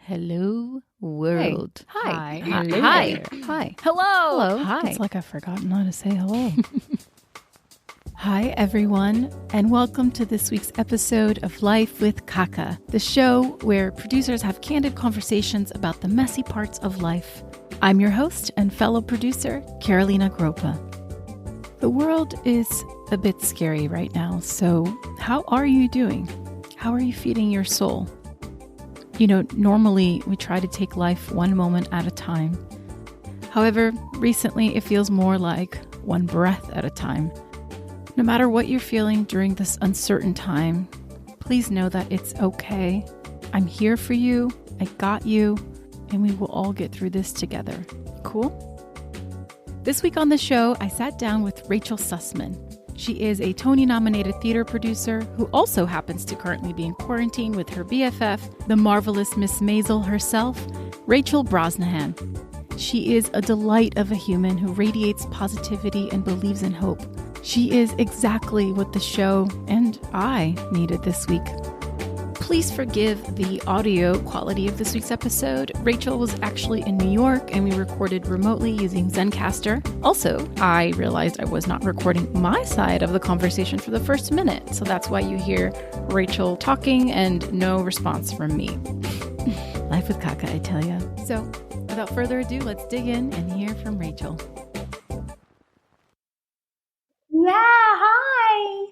Hello, world. Hi. Hello. Hi. There. Hi. Hello. Hi. It's like I've forgotten how to say hello. Hi, everyone, and welcome to this week's episode of Life with CACA, the show where producers have candid conversations about the messy parts of life. I'm your host and fellow producer, Carolina Gropa. The world is a bit scary right now, so how are you doing? How are you feeding your soul? You know, normally we try to take life one moment at a time. However, recently it feels more like one breath at a time. No matter what you're feeling during this uncertain time, please know that it's okay. I'm here for you, I got you, and we will all get through this together. Cool? This week on the show, I sat down with Rachel Sussman. She is a Tony-nominated theater producer who also happens to currently be in quarantine with her BFF, the marvelous Miss Maisel herself, Rachel Brosnahan. She is a delight of a human who radiates positivity and believes in hope. She is exactly what the show and I needed this week. Please forgive the audio quality of this week's episode. Rachel was actually in New York and we recorded remotely using Zencaster. Also, I realized I was not recording my side of the conversation for the first minute, so that's why you hear Rachel talking and no response from me. Life with CACA, I tell ya. So, without further ado, let's dig in and hear from Rachel. Yeah, hi.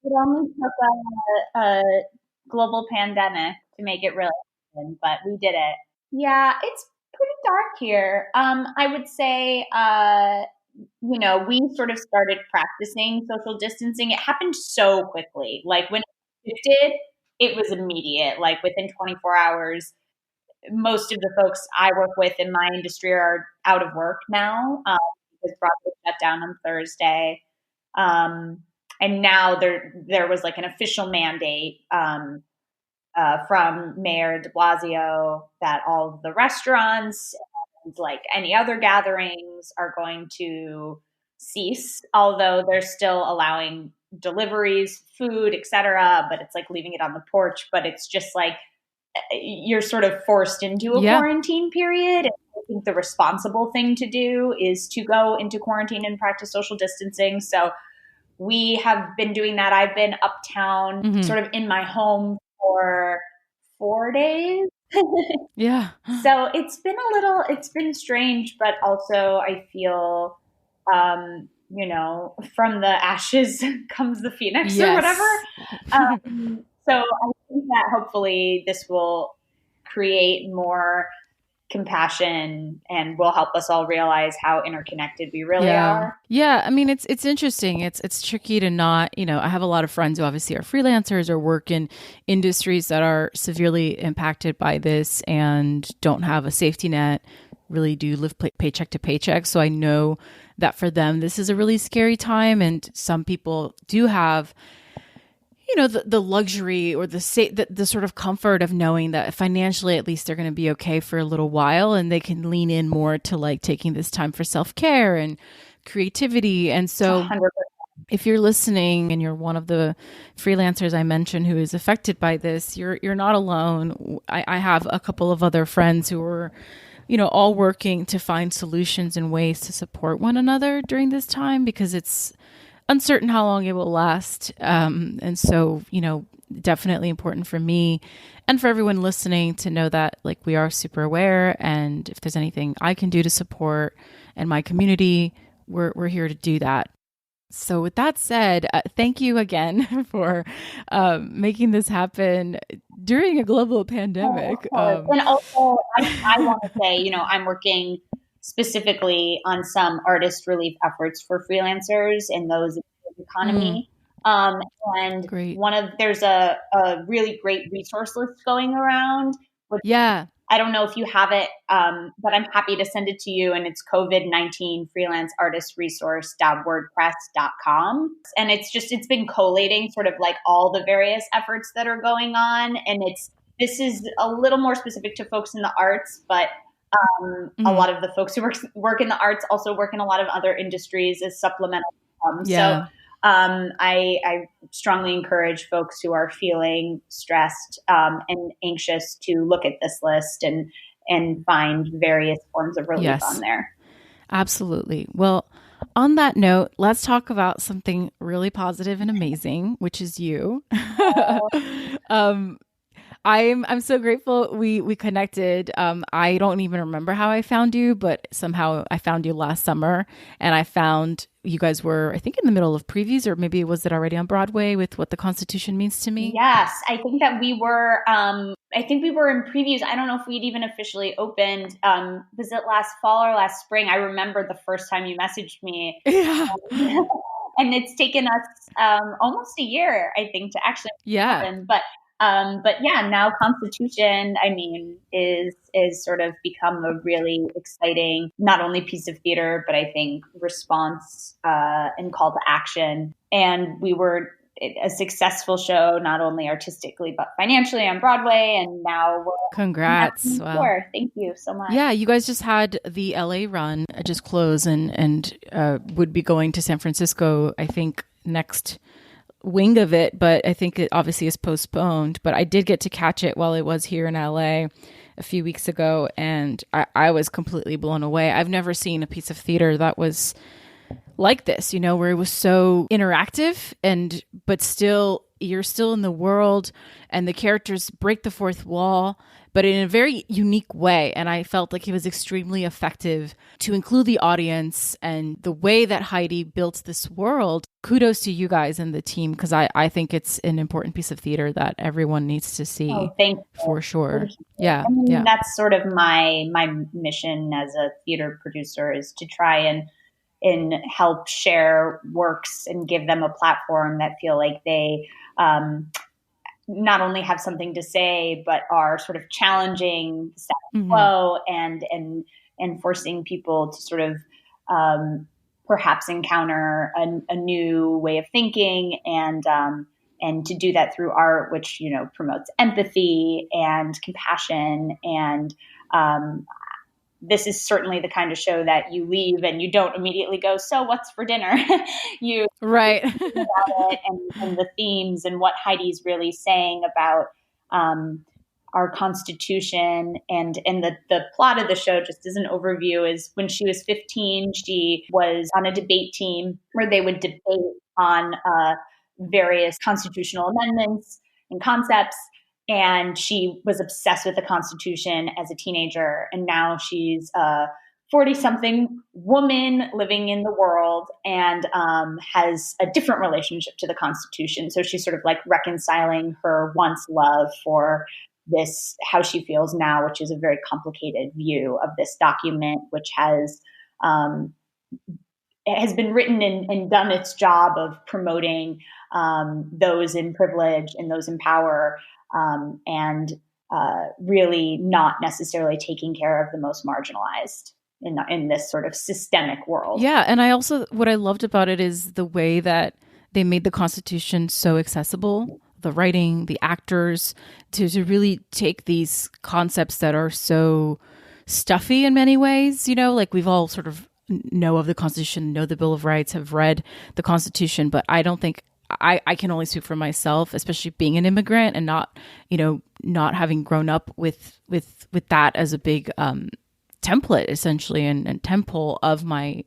It only took a global pandemic to make it really happen, but we did it. Yeah, it's pretty dark here. I would say, we sort of started practicing social distancing. It happened so quickly. Like when it did, it was immediate. Like within 24 hours, most of the folks I work with in my industry are out of work now because Broadway shut down on Thursday. And now there was like an official mandate from Mayor de Blasio that all of the restaurants and like any other gatherings are going to cease, although they're still allowing deliveries, food, etc. But it's like leaving it on the porch. But it's just like you're sort of forced into a quarantine period. I think the responsible thing to do is to go into quarantine and practice social distancing. So we have been doing that. I've been uptown, sort of in my home for 4 days. Yeah. So it's been strange, but also I feel, from the ashes comes the phoenix or whatever. So I think that hopefully this will create more compassion and will help us all realize how interconnected we really are. Yeah, I mean, it's interesting. It's tricky to not, I have a lot of friends who obviously are freelancers or work in industries that are severely impacted by this and don't have a safety net, really do live paycheck to paycheck. So I know that for them, this is a really scary time. And some people do have the luxury or the sort of comfort of knowing that financially, at least they're going to be okay for a little while and they can lean in more to like taking this time for self-care and creativity. And so 100%. If you're listening and you're one of the freelancers I mentioned who is affected by this, you're not alone. I have a couple of other friends who are, all working to find solutions and ways to support one another during this time because it's uncertain how long it will last. And so, definitely important for me and for everyone listening to know that like we are super aware. And if there's anything I can do to support and my community, we're here to do that. So with that said, thank you again for making this happen during a global pandemic. And also, I want to say, I'm working specifically on some artist relief efforts for freelancers and those in the economy. And Great. there's a really great resource list going around. I don't know if you have it, but I'm happy to send it to you. And it's COVID-19 freelance artist resource.wordpress.com. And it's been collating sort of like all the various efforts that are going on. And this is a little more specific to folks in the arts, but a lot of the folks who work in the arts also work in a lot of other industries as supplemental income. So I strongly encourage folks who are feeling stressed and anxious to look at this list and find various forms of relief on there. Absolutely. Well, on that note, let's talk about something really positive and amazing, which is you. I'm so grateful we connected. I don't even remember how I found you, but somehow I found you last summer, and I found you guys were, I think, in the middle of previews, or maybe was it already on Broadway with What the Constitution Means to Me? Yes, I think that we were. I think we were in previews. I don't know if we'd even officially opened. Was it last fall or last spring? I remember the first time you messaged me. Yeah. And it's taken us almost a year, I think, to actually happen. But yeah, now Constitution, I mean, is sort of become a really exciting, not only piece of theater, but I think response and call to action. And we were a successful show, not only artistically, but financially on Broadway. And now we're congrats. Wow. Thank you so much. Yeah, you guys just had the LA run just close and would be going to San Francisco, I think, next wing of it, but I think it obviously is postponed. But I did get to catch it while it was here in LA a few weeks ago, and I was completely blown away. I've never seen a piece of theater that was like this, you know, where it was so interactive but still you're still in the world and the characters break the fourth wall, but in a very unique way. And I felt like it was extremely effective to include the audience, and the way that Heidi built this world. Kudos to you guys and the team, because I think it's an important piece of theater that everyone needs to see. Oh, thank you. For sure. Thank you. Yeah. I mean, yeah. That's sort of my mission as a theater producer, is to try and help share works and give them a platform that feel like they not only have something to say, but are sort of challenging the status quo and forcing people to sort of perhaps encounter a new way of thinking, and to do that through art, which, you know, promotes empathy and compassion. And this is certainly the kind of show that you leave and you don't immediately go, so what's for dinner? You right think about it and the themes and what Heidi's really saying about our Constitution, and the plot of the show, just as an overview, is when she was 15, she was on a debate team where they would debate on various constitutional amendments and concepts. And she was obsessed with the Constitution as a teenager. And now she's a 40-something woman living in the world and has a different relationship to the Constitution. So she's sort of like reconciling her once love for this, how she feels now, which is a very complicated view of this document, which has been written and done its job of promoting those in privilege and those in power, and really not necessarily taking care of the most marginalized in this sort of systemic world. Yeah. And what I loved about it is the way that they made the Constitution so accessible, the writing, the actors, to really take these concepts that are so stuffy in many ways, you know, like we've all sort of know of the Constitution, know the Bill of Rights, have read the Constitution, but I don't think I can only speak for myself, especially being an immigrant and not having grown up with that as a big template, essentially, and temple of my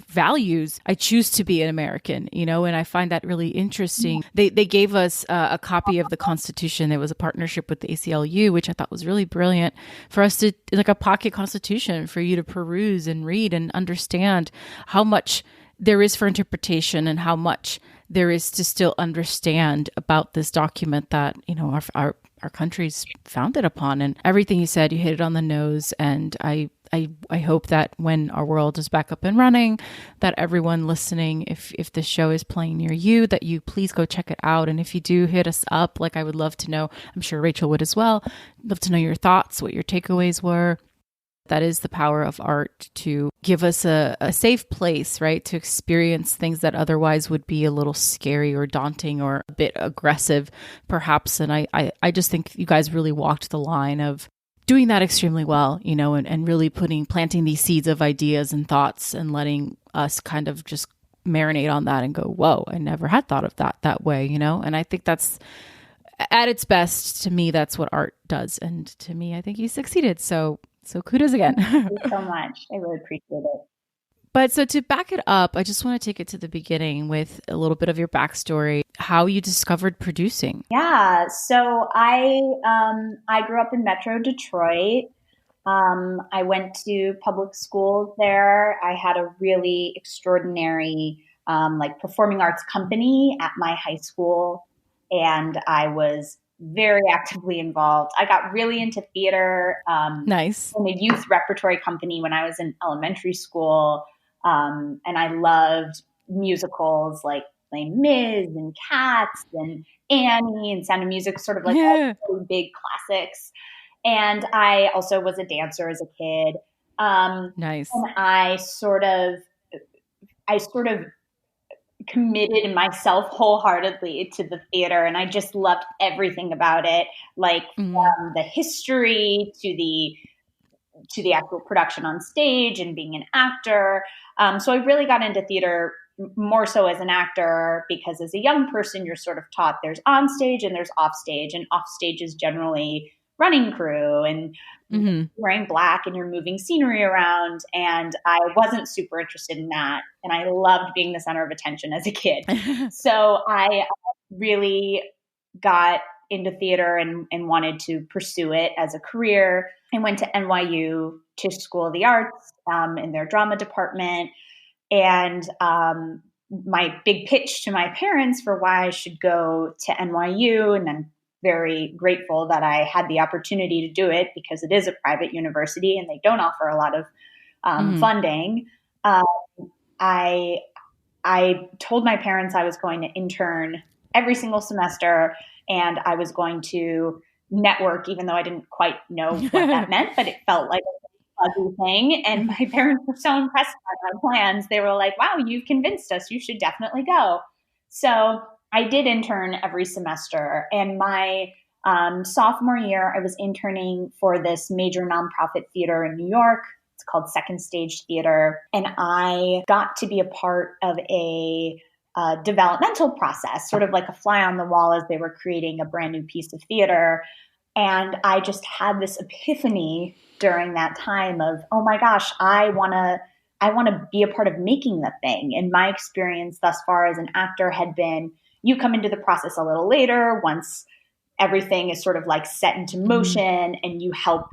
values. I choose to be an American, you know, and I find that really interesting. They gave us a copy of the Constitution. There was a partnership with the ACLU, which I thought was really brilliant, for us to, like, a pocket Constitution for you to peruse and read and understand how much there is for interpretation and how much there is to still understand about this document that, you know, our country's founded upon. And everything you said, you hit it on the nose. And I hope that when our world is back up and running, that everyone listening, if the show is playing near you, that you please go check it out. And if you do, hit us up. Like, I would love to know, I'm sure Rachel would as well, love to know your thoughts, what your takeaways were. That is the power of art, to give us a safe place, right? To experience things that otherwise would be a little scary or daunting or a bit aggressive, perhaps. And I just think you guys really walked the line of doing that extremely well, you know, and really planting these seeds of ideas and thoughts and letting us kind of just marinate on that and go, whoa, I never had thought of that way, And I think that's at its best, to me, that's what art does. And to me, I think you succeeded. So kudos again. Thank you so much. I really appreciate it. But so to back it up, I just want to take it to the beginning with a little bit of your backstory, how you discovered producing. Yeah. So I grew up in Metro Detroit. I went to public schools there. I had a really extraordinary performing arts company at my high school, and I was very actively involved. I got really into theater. Nice. In a youth repertory company when I was in elementary school. And I loved musicals like Les Mis and Cats and Annie and Sound of Music, sort of like all really big classics. And I also was a dancer as a kid. Nice. And I sort of committed myself wholeheartedly to the theater, and I just loved everything about it, like from the history to the actual production on stage and being an actor. So I really got into theater more so as an actor, because as a young person, you're sort of taught there's on stage and there's off stage, and off stage is generally running crew and wearing black and you're moving scenery around. And I wasn't super interested in that. And I loved being the center of attention as a kid. So I really got into theater and wanted to pursue it as a career. I went to NYU Tisch School of the Arts in their drama department. And my big pitch to my parents for why I should go to NYU, and I'm very grateful that I had the opportunity to do it, because it is a private university and they don't offer a lot of funding. I told my parents I was going to intern every single semester, and I was going to network, even though I didn't quite know what that meant, but it felt like a fuzzy thing. And my parents were so impressed by my plans. They were like, wow, you've convinced us. You should definitely go. So I did intern every semester. And my sophomore year, I was interning for this major nonprofit theater in New York. It's called Second Stage Theater. And I got to be a part of a developmental process, sort of like a fly on the wall as they were creating a brand new piece of theater. And I just had this epiphany during that time of, oh my gosh, I want to be a part of making the thing. And my experience thus far as an actor had been, you come into the process a little later, once everything is sort of like set into motion and you help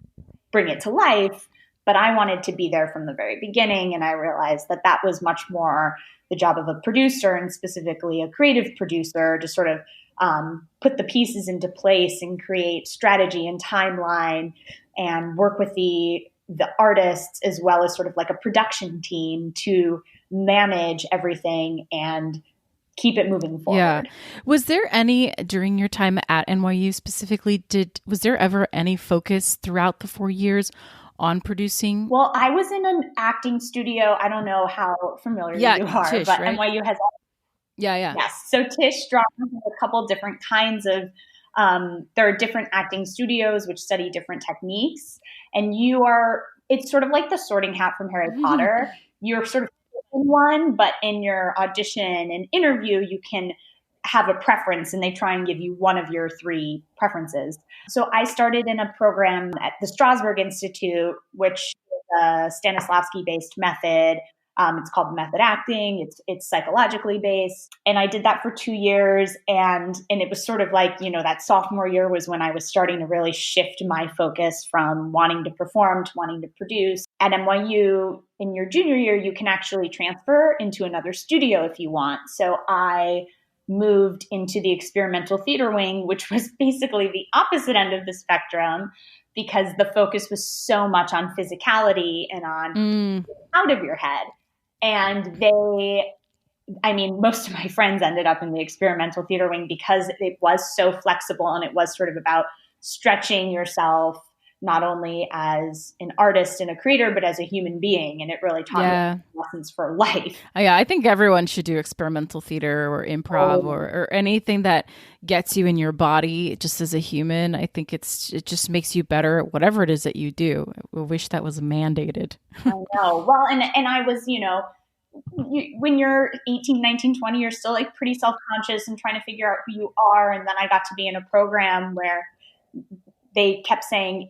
bring it to life. But I wanted to be there from the very beginning. And I realized that that was much more the job of a producer, and specifically a creative producer, to sort of put the pieces into place and create strategy and timeline and work with the artists, as well as sort of like a production team to manage everything and keep it moving forward. Yeah. Was there any, during your time at NYU specifically, was there ever any focus throughout the 4 years on producing? Well, I was in an acting studio. I don't know how familiar you are, Tisch, but right? NYU has. Yeah. Yes. So Tisch draws a couple different kinds of, there are different acting studios which study different techniques. And it's sort of like the sorting hat from Harry Potter. You're sort of in one, but in your audition and interview, you can have a preference, and they try and give you one of your three preferences. So I started in a program at the Strasberg Institute, which is a Stanislavski-based method. It's called method acting. It's psychologically based. And I did that for 2 years. And it was sort of like, that sophomore year was when I was starting to really shift my focus from wanting to perform to wanting to produce. At NYU, in your junior year, you can actually transfer into another studio if you want. So I moved into the experimental theater wing, which was basically the opposite end of the spectrum, because the focus was so much on physicality and on out of your head. And most of my friends ended up in the experimental theater wing because it was so flexible, and it was sort of about stretching yourself, not only as an artist and a creator, but as a human being. And it really taught me lessons for life. I think everyone should do experimental theater or improv or anything that gets you in your body just as a human. I think it just makes you better at whatever it is that you do. I wish that was mandated. I know. Well, and I was, when you're 18, 19, 20, you're still like pretty self-conscious and trying to figure out who you are. And then I got to be in a program where they kept saying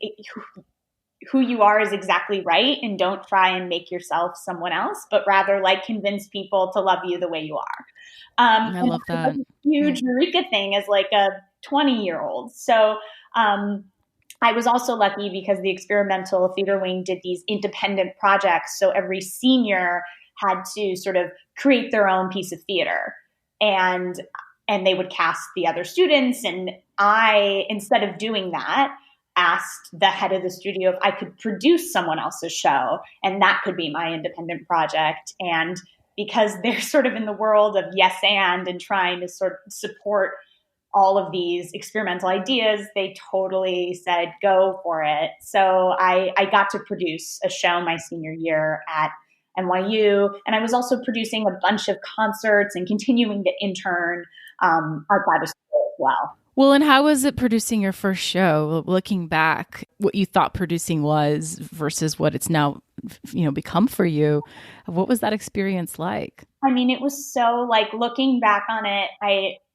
who you are is exactly right, and don't try and make yourself someone else, but rather like convince people to love you the way you are. I love that. A huge Eureka thing as like a 20-year-old. So I was also lucky because the experimental theater wing did these independent projects. So every senior had to sort of create their own piece of theater, and they would cast the other students. And I, instead of doing that, asked the head of the studio if I could produce someone else's show, and that could be my independent project. And because they're sort of in the world of yes and trying to sort of support all of these experimental ideas, they totally said, go for it. So I got to produce a show my senior year at NYU. And I was also producing a bunch of concerts and continuing to intern outside of school as well. Well, and how was it producing your first show? Looking back, what you thought producing was versus what it's now, become for you. What was that experience like? I mean, it was so like, looking back on it,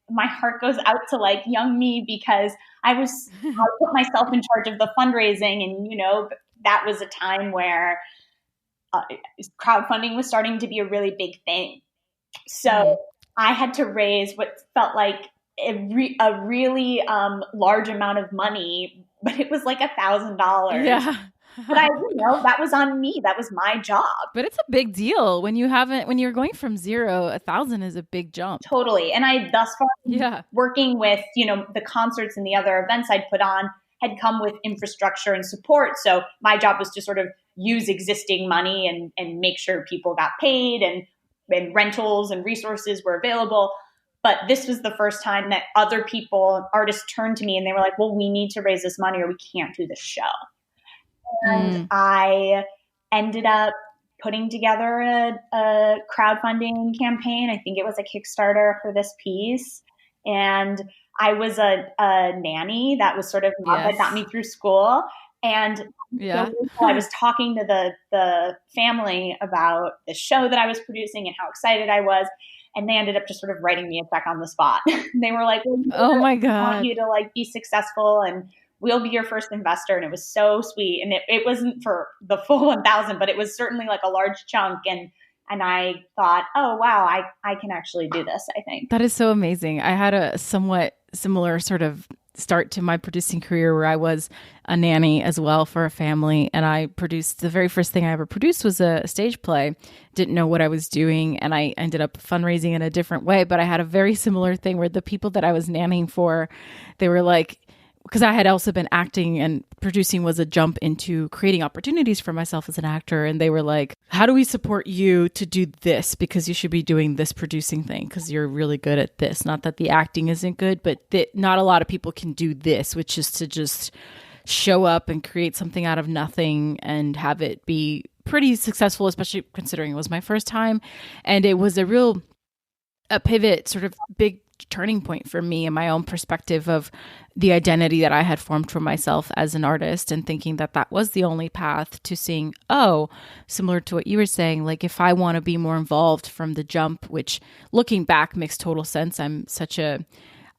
my heart goes out to like young me, because I put myself in charge of the fundraising, and that was a time where crowdfunding was starting to be a really big thing. So I had to raise what felt like a really large amount of money, but it was like $1,000. Yeah. But that was on me. That was my job. But it's a big deal when you're going from zero. 1,000 is a big jump. Totally. And I thus far, working with, the concerts and the other events I'd put on had come with infrastructure and support. So my job was to sort of use existing money and make sure people got paid and rentals and resources were available. But this was the first time that other people, artists, turned to me and they were like, well, we need to raise this money or we can't do this show. And I ended up putting together a crowdfunding campaign. I think it was a Kickstarter for this piece. And I was a nanny. That was sort of that got me through school. And I was talking to the family about the show that I was producing and how excited I was. And they ended up just sort of writing me a check on the spot. They were like, well, oh my God, I want you to like be successful and we'll be your first investor. And it was so sweet. And it wasn't for the full 1,000, but it was certainly like a large chunk. And I thought, oh, wow, I can actually do this, I think. That is so amazing. I had a somewhat similar sort of start to my producing career where I was a nanny as well for a family. And I produced, the very first thing I ever produced was a stage play. Didn't know what I was doing. And I ended up fundraising in a different way. But I had a very similar thing where the people that I was nannying for, they were like, because I had also been acting, and producing was a jump into creating opportunities for myself as an actor. And they were like, how do we support you to do this? Because you should be doing this producing thing because you're really good at this. Not that the acting isn't good, but not a lot of people can do this, which is to just show up and create something out of nothing and have it be pretty successful, especially considering it was my first time. And it was a pivot, sort of big turning point for me in my own perspective of the identity that I had formed for myself as an artist, and thinking that that was the only path to seeing, oh, similar to what you were saying, like if I want to be more involved from the jump, which looking back makes total sense.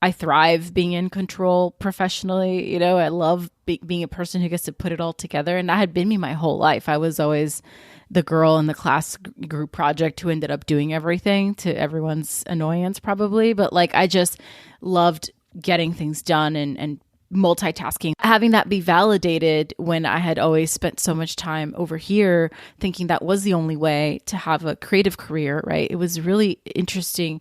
I thrive being in control professionally. I love being a person who gets to put it all together. And that had been me my whole life. I was always the girl in the class group project who ended up doing everything, to everyone's annoyance probably. But like, I just loved getting things done and multitasking. Having that be validated when I had always spent so much time over here thinking that was the only way to have a creative career, right? It was really interesting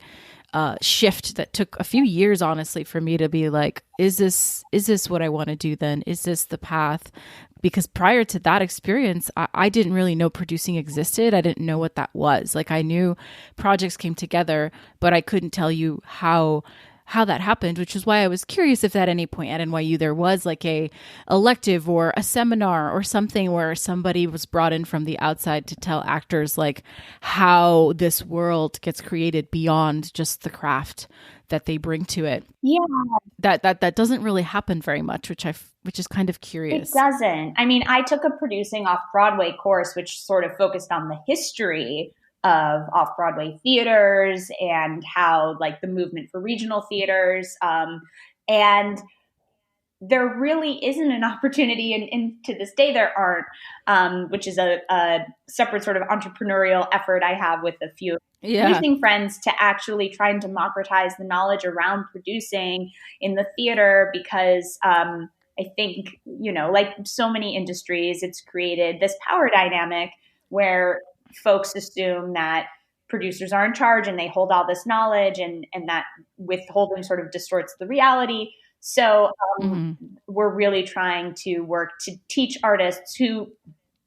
shift that took a few years, honestly, for me to be like, is this what I want to do then? Is this the path? Because prior to that experience, I didn't really know producing existed. I didn't know what that was. Like, I knew projects came together, but I couldn't tell you how that happened, which is why I was curious if at any point at NYU there was like a elective or a seminar or something where somebody was brought in from the outside to tell actors like how this world gets created beyond just the craft that they bring to it. Yeah. That doesn't really happen very much, which is kind of curious. It doesn't. I mean, I took a producing off Broadway course, which sort of focused on the history of off-Broadway theaters and how like the movement for regional theaters. And there really isn't an opportunity, and to this day there aren't, which is a separate sort of entrepreneurial effort I have with a few producing friends to actually try and democratize the knowledge around producing in the theater, because I think, like so many industries, it's created this power dynamic where folks assume that producers are in charge and they hold all this knowledge, and that withholding sort of distorts the reality. So we're really trying to work to teach artists who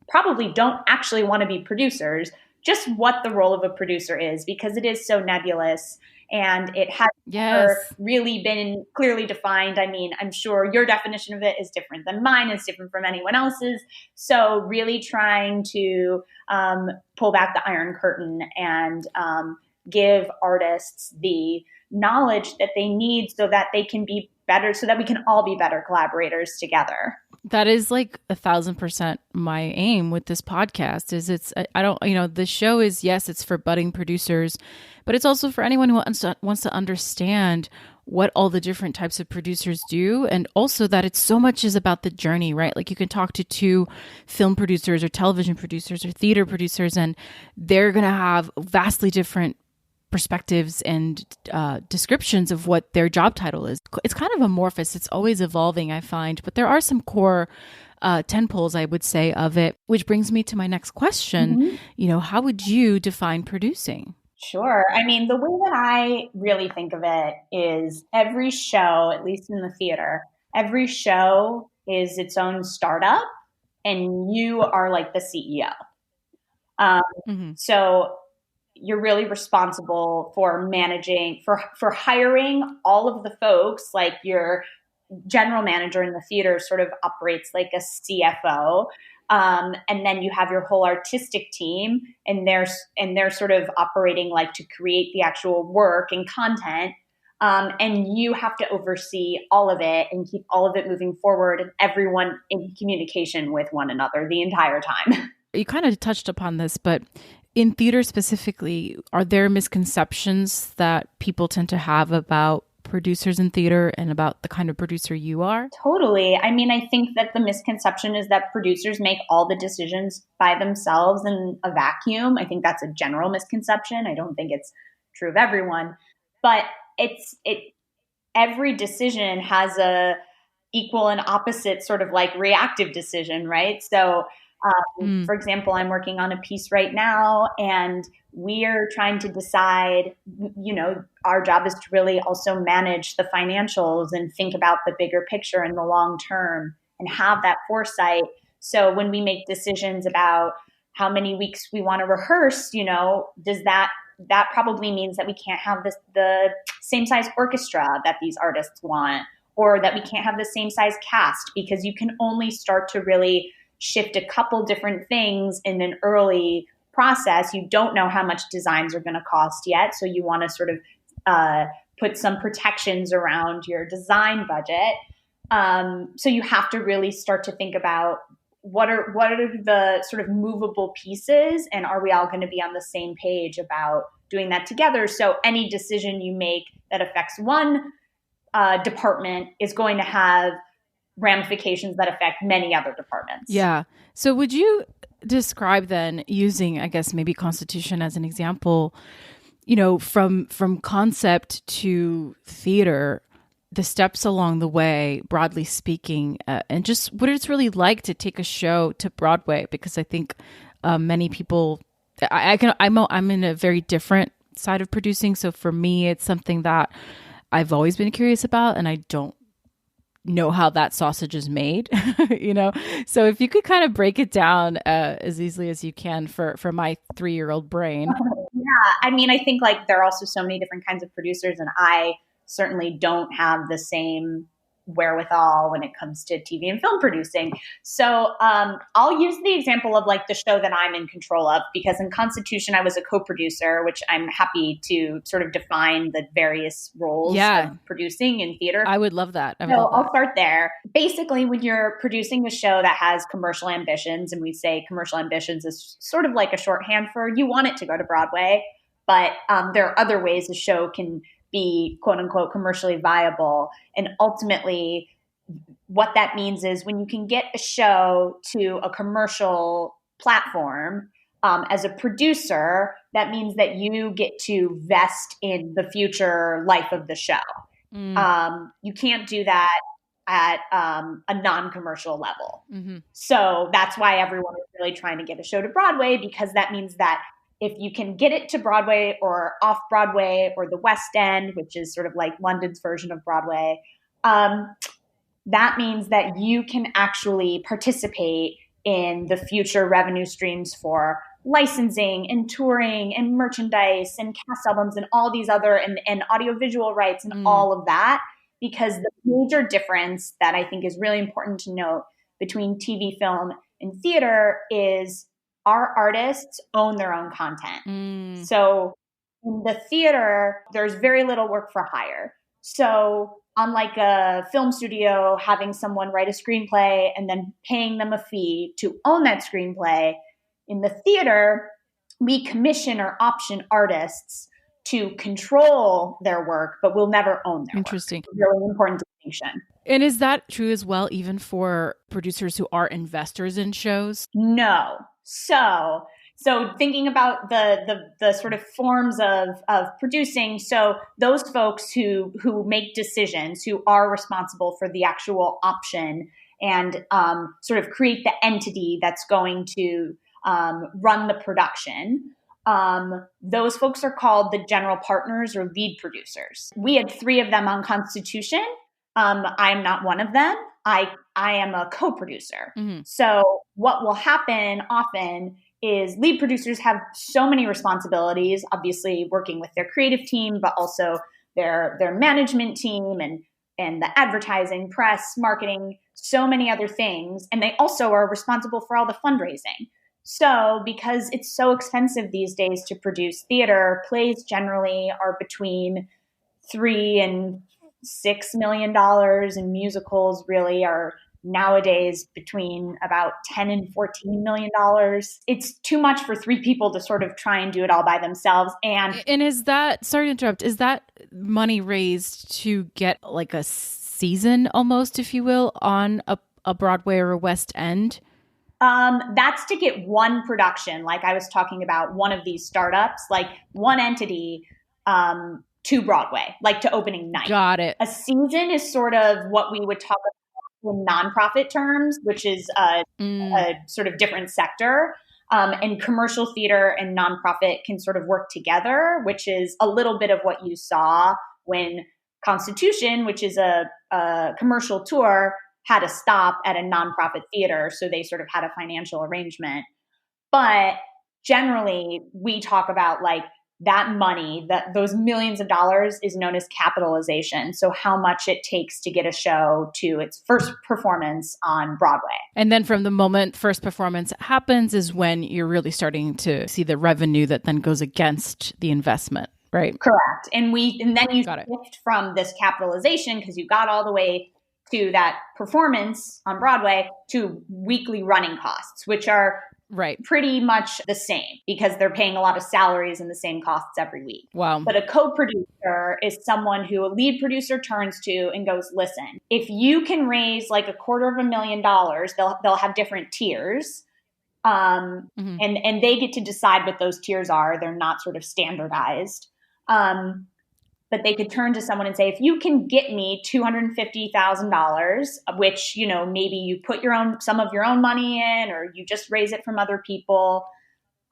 probably don't actually want to be producers just what the role of a producer is, because it is so nebulous and it has never really been clearly defined. I mean, I'm sure your definition of it is different than mine, is different from anyone else's. So really trying to pull back the Iron Curtain and give artists the knowledge that they need so that they can be better, so that we can all be better collaborators together. That is like 1,000% my aim with this podcast. The show is, yes, it's for budding producers, but it's also for anyone who wants to understand what all the different types of producers do. And also that it's so much is about the journey, right? Like you can talk to two film producers or television producers or theater producers, and they're going to have vastly different perspectives and descriptions of what their job title is. It's kind of amorphous. It's always evolving, I find, but there are some core tentpoles, I would say, of it, which brings me to my next question. How would you define producing? Sure. I mean, the way that I really think of it is every show, at least in the theater, every show is its own startup, and you are like the CEO. So you're really responsible for managing, for hiring all of the folks. Like your general manager in the theater sort of operates like a CFO. And then you have your whole artistic team, and they're sort of operating like to create the actual work and content. And you have to oversee all of it and keep all of it moving forward, and everyone in communication with one another the entire time. You kind of touched upon this, but in theater specifically, are there misconceptions that people tend to have about producers in theater and about the kind of producer you are? Totally. I mean, I think that the misconception is that producers make all the decisions by themselves in a vacuum. I think that's a general misconception. I don't think it's true of everyone, but every decision has a equal and opposite sort of like reactive decision, right? So for example, I'm working on a piece right now, and we're trying to decide, our job is to really also manage the financials and think about the bigger picture in the long term and have that foresight. So when we make decisions about how many weeks we want to rehearse, does that probably means that we can't have the same size orchestra that these artists want, or that we can't have the same size cast, because you can only start to really shift a couple different things in an early process. You don't know how much designs are going to cost yet. So you want to sort of put some protections around your design budget. So you have to really start to think about what are the sort of movable pieces, and are we all going to be on the same page about doing that together? So any decision you make that affects one department is going to have ramifications that affect many other departments. Yeah. So would you describe then, using, I guess, maybe Constitution as an example, from concept to theater, the steps along the way, broadly speaking, and just what it's really like to take a show to Broadway? Because I think many people, I'm in a very different side of producing. So for me, it's something that I've always been curious about, and I don't know how that sausage is made, So if you could kind of break it down as easily as you can for my 3-year-old brain. Yeah. I mean, I think like there are also so many different kinds of producers, and I certainly don't have the same wherewithal when it comes to TV and film producing. So I'll use the example of like the show that I'm in control of, because in Constitution, I was a co-producer, which I'm happy to sort of define the various roles of producing in theater. I would love that. I'll start there. Basically, when you're producing a show that has commercial ambitions, and we say commercial ambitions is sort of like a shorthand for you want it to go to Broadway, but there are other ways a show can be quote unquote commercially viable. And ultimately, what that means is when you can get a show to a commercial platform as a producer, that means that you get to vest in the future life of the show. You can't do that at a non-commercial level. So that's why everyone is really trying to get a show to Broadway, because that means that if you can get it to Broadway or off Broadway or the West End, which is sort of like London's version of Broadway, that means that you can actually participate in the future revenue streams for licensing and touring and merchandise and cast albums and all these other and audiovisual rights and all of that. Because the major difference that I think is really important to note between TV, film, and theater is our artists own their own content. So in the theater, there's very little work for hire. So unlike a film studio having someone write a screenplay and then paying them a fee to own that screenplay, in the theater, we commission or option artists to control their work, but we'll never own their work. Really important distinction. And is that true as well, even for producers who are investors in shows? No. So thinking about the sort of forms of producing, so those folks who make decisions, who are responsible for the actual option and sort of create the entity that's going to run the production, those folks are called the general partners or lead producers. We had 3 of them on Constitution. I'm not one of them. I am a co-producer. So what will happen often is lead producers have so many responsibilities, obviously working with their creative team, but also their management team and the advertising, press, marketing, so many other things. And they also are responsible for all the fundraising. So because it's so expensive these days to produce theater, plays generally are between $3 and $6 million, and musicals really are nowadays between about $10 and $14 million. It's too much for 3 people to sort of try and do it all by themselves. And is that, sorry to interrupt, is that money raised to get like a season almost, if you will, on a Broadway or a West End? That's to get one production, like I was talking about, one of these startups, like one entity to Broadway, like to opening night. Got it. A season is sort of what we would talk about in nonprofit terms, which is a sort of different sector. And commercial theater and nonprofit can sort of work together, which is a little bit of what you saw when Constitution, which is a commercial tour, had to stop at a nonprofit theater. So they sort of had a financial arrangement. But generally, we talk about like that money, that those millions of dollars is known as capitalization. So how much it takes to get a show to its first performance on Broadway. And then from the moment first performance happens is when you're really starting to see the revenue that then goes against the investment, right? Correct. And then you shift from this capitalization, because you got all the way to that performance on Broadway, to weekly running costs, which are pretty much the same because they're paying a lot of salaries and the same costs every week. Wow. But a co-producer is someone who a lead producer turns to and goes, listen, if you can raise like $250,000, they'll have different tiers. And they get to decide what those tiers are. They're not sort of standardized. But they could turn to someone and say, if you can get me $250,000, which, you know, maybe you put some of your own money in, or you just raise it from other people,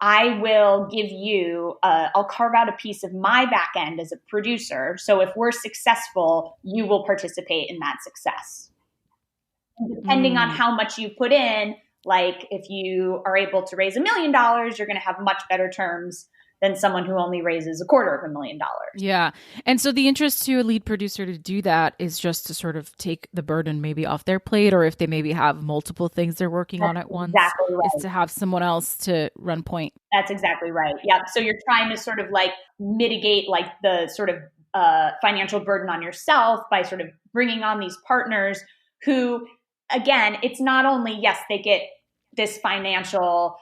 I will give you, I'll carve out a piece of my back end as a producer. So if we're successful, you will participate in that success. And depending on how much you put in, like if you are able to raise $1 million, you're going to have much better terms than someone who only raises $250,000. Yeah. And so the interest to a lead producer to do that is just to sort of take the burden maybe off their plate, or if they maybe have multiple things they're working on at once, exactly right. is to have someone else to run point. That's exactly right. Yeah. So you're trying to sort of like mitigate like the sort of financial burden on yourself by sort of bringing on these partners who, again, it's not only, yes, they get this financial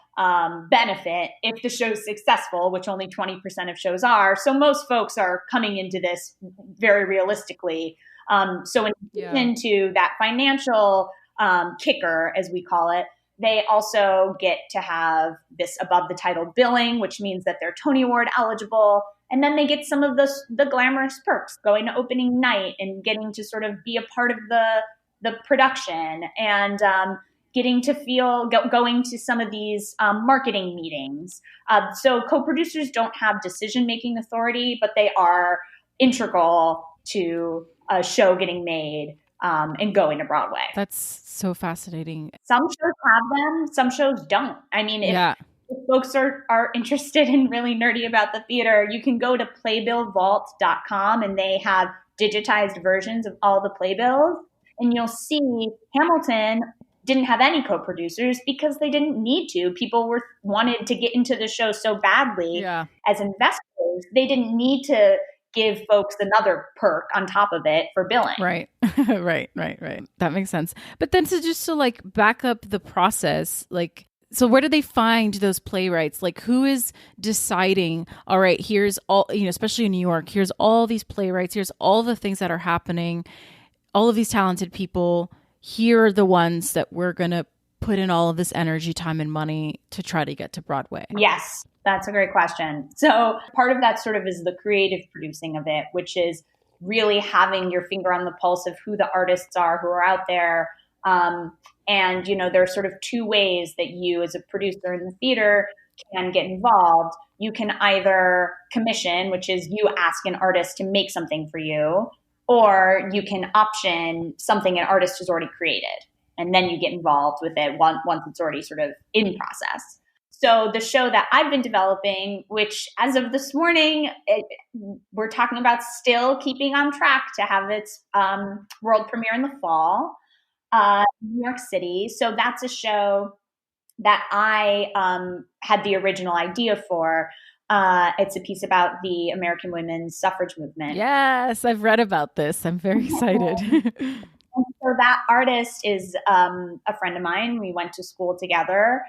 benefit if the show's successful, which only 20% of shows are. So most folks are coming into this very realistically. So in addition to that financial kicker, as we call it, they also get to have this above the title billing, which means that they're Tony Award eligible. And then they get some of the glamorous perks, going to opening night and getting to sort of be a part of the production, and getting to going to some of these marketing meetings. So co-producers don't have decision-making authority, but they are integral to a show getting made and going to Broadway. That's so fascinating. Some shows have them, some shows don't. I mean, if folks are interested and really nerdy about the theater, you can go to playbillvault.com, and they have digitized versions of all the playbills. And you'll see Hamilton didn't have any co-producers because they didn't need to. People wanted to get into the show so badly as investors. They didn't need to give folks another perk on top of it for billing. Right. Right. That makes sense. But then to like back up the process, like, so where do they find those playwrights? Like, who is deciding, all right, here's all, especially in New York, here's all these playwrights, here's all the things that are happening, all of these talented people, here are the ones that we're going to put in all of this energy, time, and money to try to get to Broadway? Yes, that's a great question. So part of that sort of is the creative producing of it, which is really having your finger on the pulse of who the artists are who are out there. And, there are sort of two ways that you as a producer in the theater can get involved. You can either commission, which is you ask an artist to make something for you, or you can option something an artist has already created. And then you get involved with it once it's already sort of in process. So the show that I've been developing, which as of this morning, we're talking about still keeping on track to have its world premiere in the fall, New York City. So that's a show that I had the original idea for. It's a piece about the American women's suffrage movement. Yes, I've read about this. I'm very excited. And so that artist is a friend of mine. We went to school together.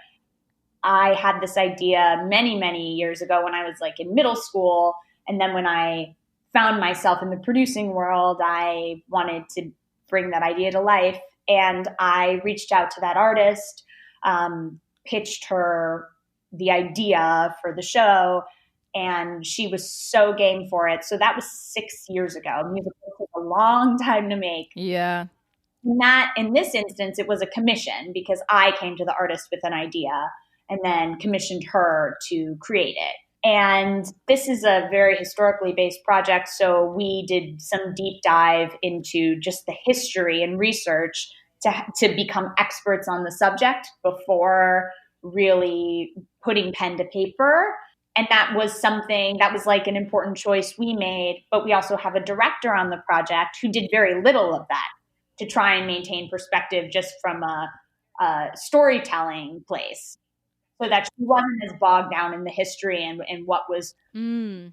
I had this idea many, many years ago when I was like in middle school. And then when I found myself in the producing world, I wanted to bring that idea to life. And I reached out to that artist, pitched her the idea for the show, and she was so game for it. So that was 6 years ago. Musical took a long time to make. Yeah. In this instance, it was a commission because I came to the artist with an idea and then commissioned her to create it. And this is a very historically based project. So we did some deep dive into just the history and research to become experts on the subject before really putting pen to paper. And that was something that was like an important choice we made. But we also have a director on the project who did very little of that to try and maintain perspective just from a storytelling place, so that she wasn't as bogged down in the history and what was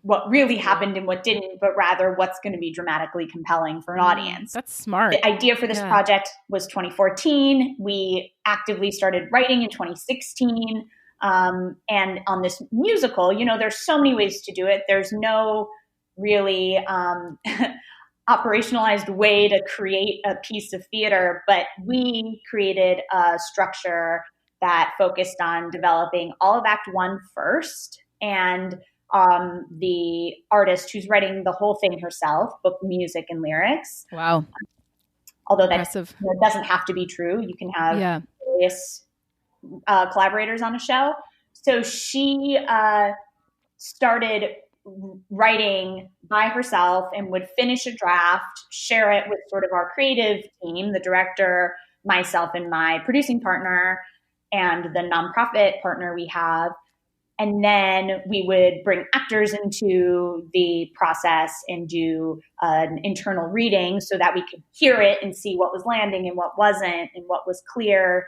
what really happened and what didn't, but rather what's going to be dramatically compelling for an audience. That's smart. The idea for this project was 2014. We actively started writing in 2016. And on this musical, there's so many ways to do it. There's no really operationalized way to create a piece of theater, but we created a structure that focused on developing all of Act 1 first, and the artist who's writing the whole thing herself, book, music, and lyrics. Wow. Although that doesn't have to be true. You can have various collaborators on a show. So she started writing by herself and would finish a draft, share it with sort of our creative team, the director, myself, and my producing partner, and the nonprofit partner we have. And then we would bring actors into the process and do an internal reading so that we could hear it and see what was landing and what wasn't, and what was clear,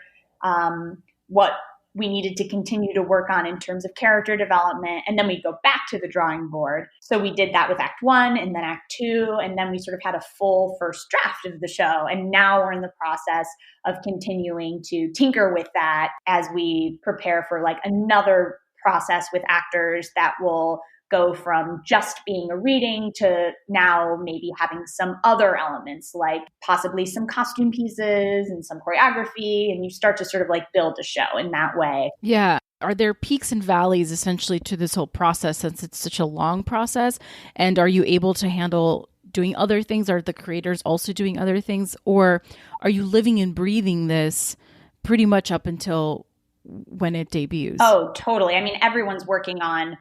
what we needed to continue to work on in terms of character development. And then we'd go back to the drawing board. So we did that with Act 1 and then Act 2. And then we sort of had a full first draft of the show. And now we're in the process of continuing to tinker with that as we prepare for like another process with actors that will go from just being a reading to now maybe having some other elements, like possibly some costume pieces and some choreography. And you start to sort of like build a show in that way. Yeah. Are there peaks and valleys essentially to this whole process, since it's such a long process? And are you able to handle doing other things? Are the creators also doing other things? Or are you living and breathing this pretty much up until when it debuts? Oh, totally. I mean, everyone's working on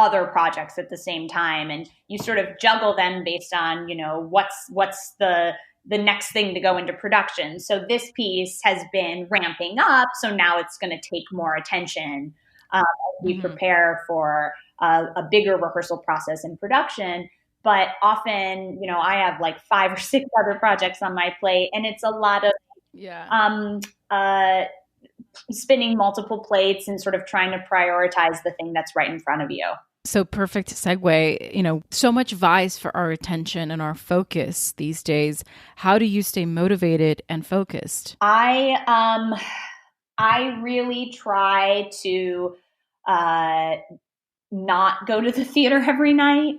other projects at the same time, and you sort of juggle them based on, you know, what's the next thing to go into production. So this piece has been ramping up, so now it's going to take more attention. We prepare for a bigger rehearsal process in production. But often, you know, I have like 5 or 6 other projects on my plate, and it's a lot of spinning multiple plates and sort of trying to prioritize the thing that's right in front of you. So perfect segue. You know, so much vies for our attention and our focus these days. How do you stay motivated and focused? I really try to not go to the theater every night.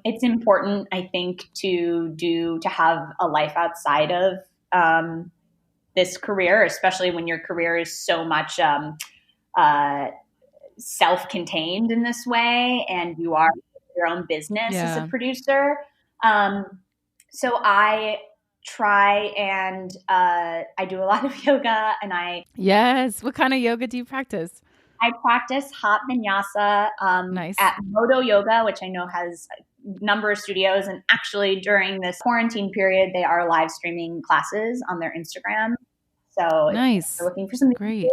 It's important, I think, to have a life outside of this career, especially when your career is so much self-contained in this way, and you are your own business as a producer. So I try and I do a lot of yoga, and Yes. What kind of yoga do you practice? I practice hot vinyasa Nice. at Moto Yoga, which I know has a number of studios. And actually, during this quarantine period, they are live streaming classes on their Instagram. So nice. If you're looking for something great.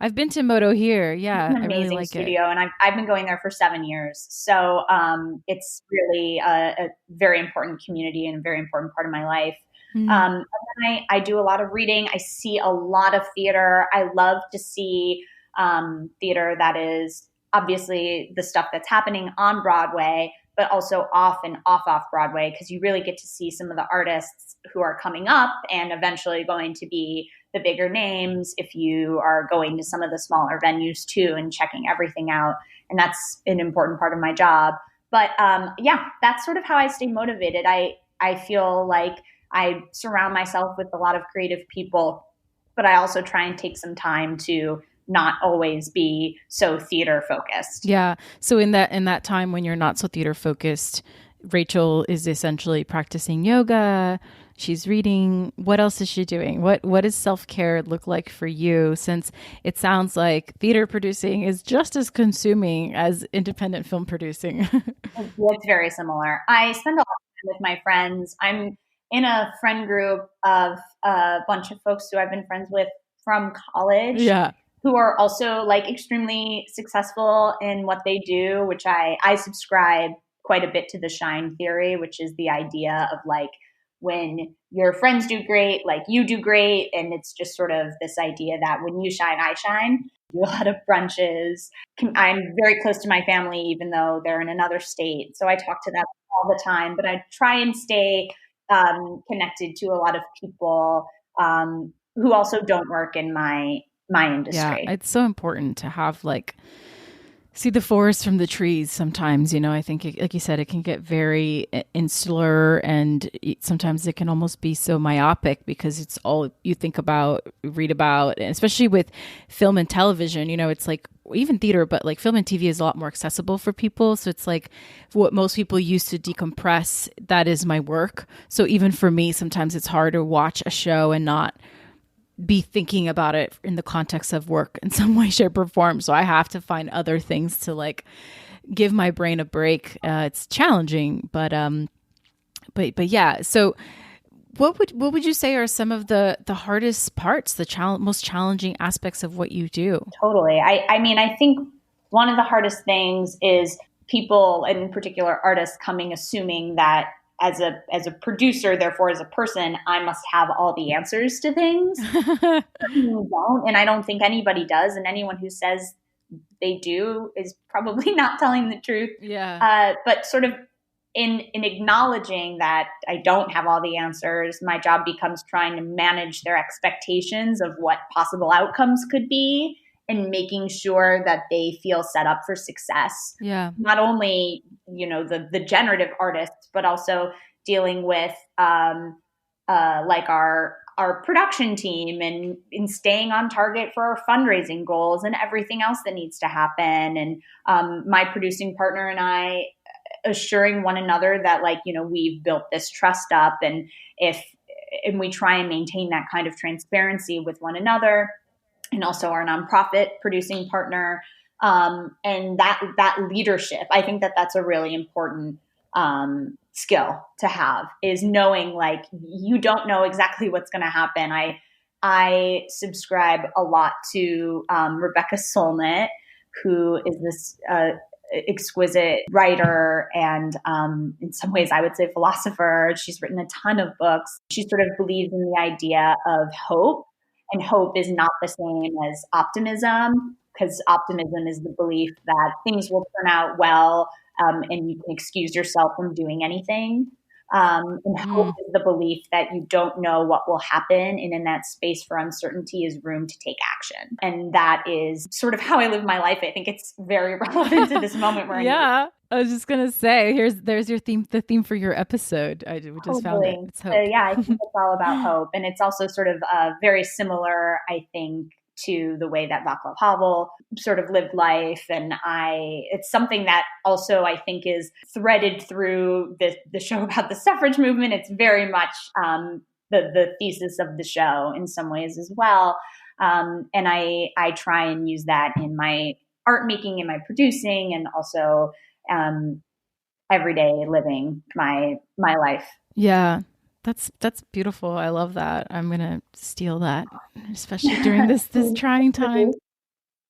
I've been to Moto here. Yeah, it's an amazing I really like studio, it. and I've been going there for 7 years. So it's really a very important community and a very important part of my life. And then I do a lot of reading. I see a lot of theater. I love to see theater that is obviously the stuff that's happening on Broadway, but also off and off Broadway, because you really get to see some of the artists who are coming up and eventually going to be the bigger names if you are going to some of the smaller venues too and checking everything out. And that's an important part of my job. But yeah, that's sort of how I stay motivated. I feel like I surround myself with a lot of creative people, but I also try and take some time to not always be so theater focused. Yeah. So in that time when you're not so theater focused, Rachel is essentially practicing yoga. She's reading. What else is she doing? What does self-care look like for you? Since it sounds like theater producing is just as consuming as independent film producing. It's very similar. I spend a lot of time with my friends. I'm in a friend group of a bunch of folks who I've been friends with from college. Yeah. Who are also like extremely successful in what they do, which I subscribe quite a bit to the shine theory, which is the idea of like when your friends do great, like you do great. And it's just sort of this idea that when you shine, I shine. Do a lot of brunches. I'm very close to my family, even though they're in another state. So I talk to them all the time, but I try and stay connected to a lot of people who also don't work in my industry. Yeah, it's so important to have see the forest from the trees sometimes. You know, I think, like you said, it can get very insular, and sometimes it can almost be so myopic because it's all you think about, read about, and especially with film and television. You know, it's like even theater, but like film and TV is a lot more accessible for people. So it's like what most people use to decompress, that is my work. So even for me, sometimes it's hard to watch a show and not be thinking about it in the context of work in some way, shape, or form. So I have to find other things to give my brain a break. It's challenging, but yeah. So what would you say are some of the hardest parts, the most challenging aspects of what you do? Totally. I mean, I think one of the hardest things is people, and in particular artists, assuming that as a producer, therefore as a person, I must have all the answers to things. You don't, and I don't think anybody does. And anyone who says they do is probably not telling the truth. Yeah. But sort of in acknowledging that I don't have all the answers, my job becomes trying to manage their expectations of what possible outcomes could be and making sure that they feel set up for success. Yeah. Not only, the generative artists, but also dealing with like our production team and in staying on target for our fundraising goals and everything else that needs to happen. And my producing partner and I assuring one another that we've built this trust up, and we try and maintain that kind of transparency with one another, and also our nonprofit producing partner, and that leadership. I think that that's a really important skill to have, is knowing you don't know exactly what's going to happen. I subscribe a lot to Rebecca Solnit, who is this exquisite writer and in some ways I would say philosopher. She's written a ton of books. She sort of believes in the idea of hope, and hope is not the same as optimism, because optimism is the belief that things will turn out well, and you can excuse yourself from doing anything. And hope is the belief that you don't know what will happen, and in that space for uncertainty is room to take action. And that is sort of how I live my life. I think it's very relevant to this moment we're in. Yeah, I was just gonna say, there's your theme, the theme for your episode. I just found it. It's hope. Yeah, I think it's all about hope, and it's also sort of very similar, I think, to the way that Václav Havel sort of lived life. And it's something that also I think is threaded through the show about the suffrage movement. It's very much the thesis of the show in some ways as well. And I try and use that in my art making, in my producing, and also everyday living my life. Yeah. That's beautiful. I love that. I'm going to steal that, especially during this trying time.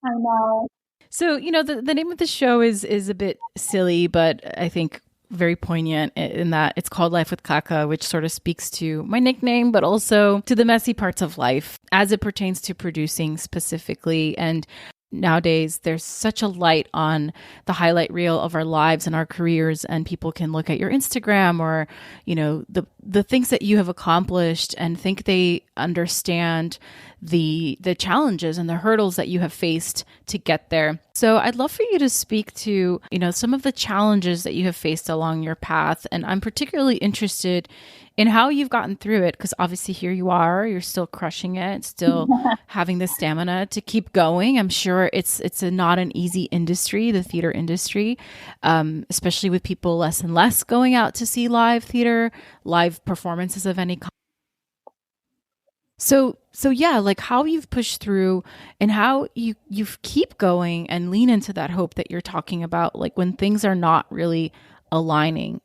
I know. So, the name of the show is a bit silly, but I think very poignant in that it's called Life with CACA, which sort of speaks to my nickname, but also to the messy parts of life as it pertains to producing specifically. And nowadays, there's such a light on the highlight reel of our lives and our careers, and people can look at your Instagram or, the things that you have accomplished and think they understand the challenges and the hurdles that you have faced to get there. So I'd love for you to speak to, some of the challenges that you have faced along your path. And I'm particularly interested in how you've gotten through it, because obviously here you are, you're still crushing it, still having the stamina to keep going. I'm sure it's not an easy industry, the theater industry, especially with people less and less going out to see live theater, live performances of any kind. So yeah, how you've pushed through and how you keep going and lean into that hope that you're talking about, when things are not really aligning.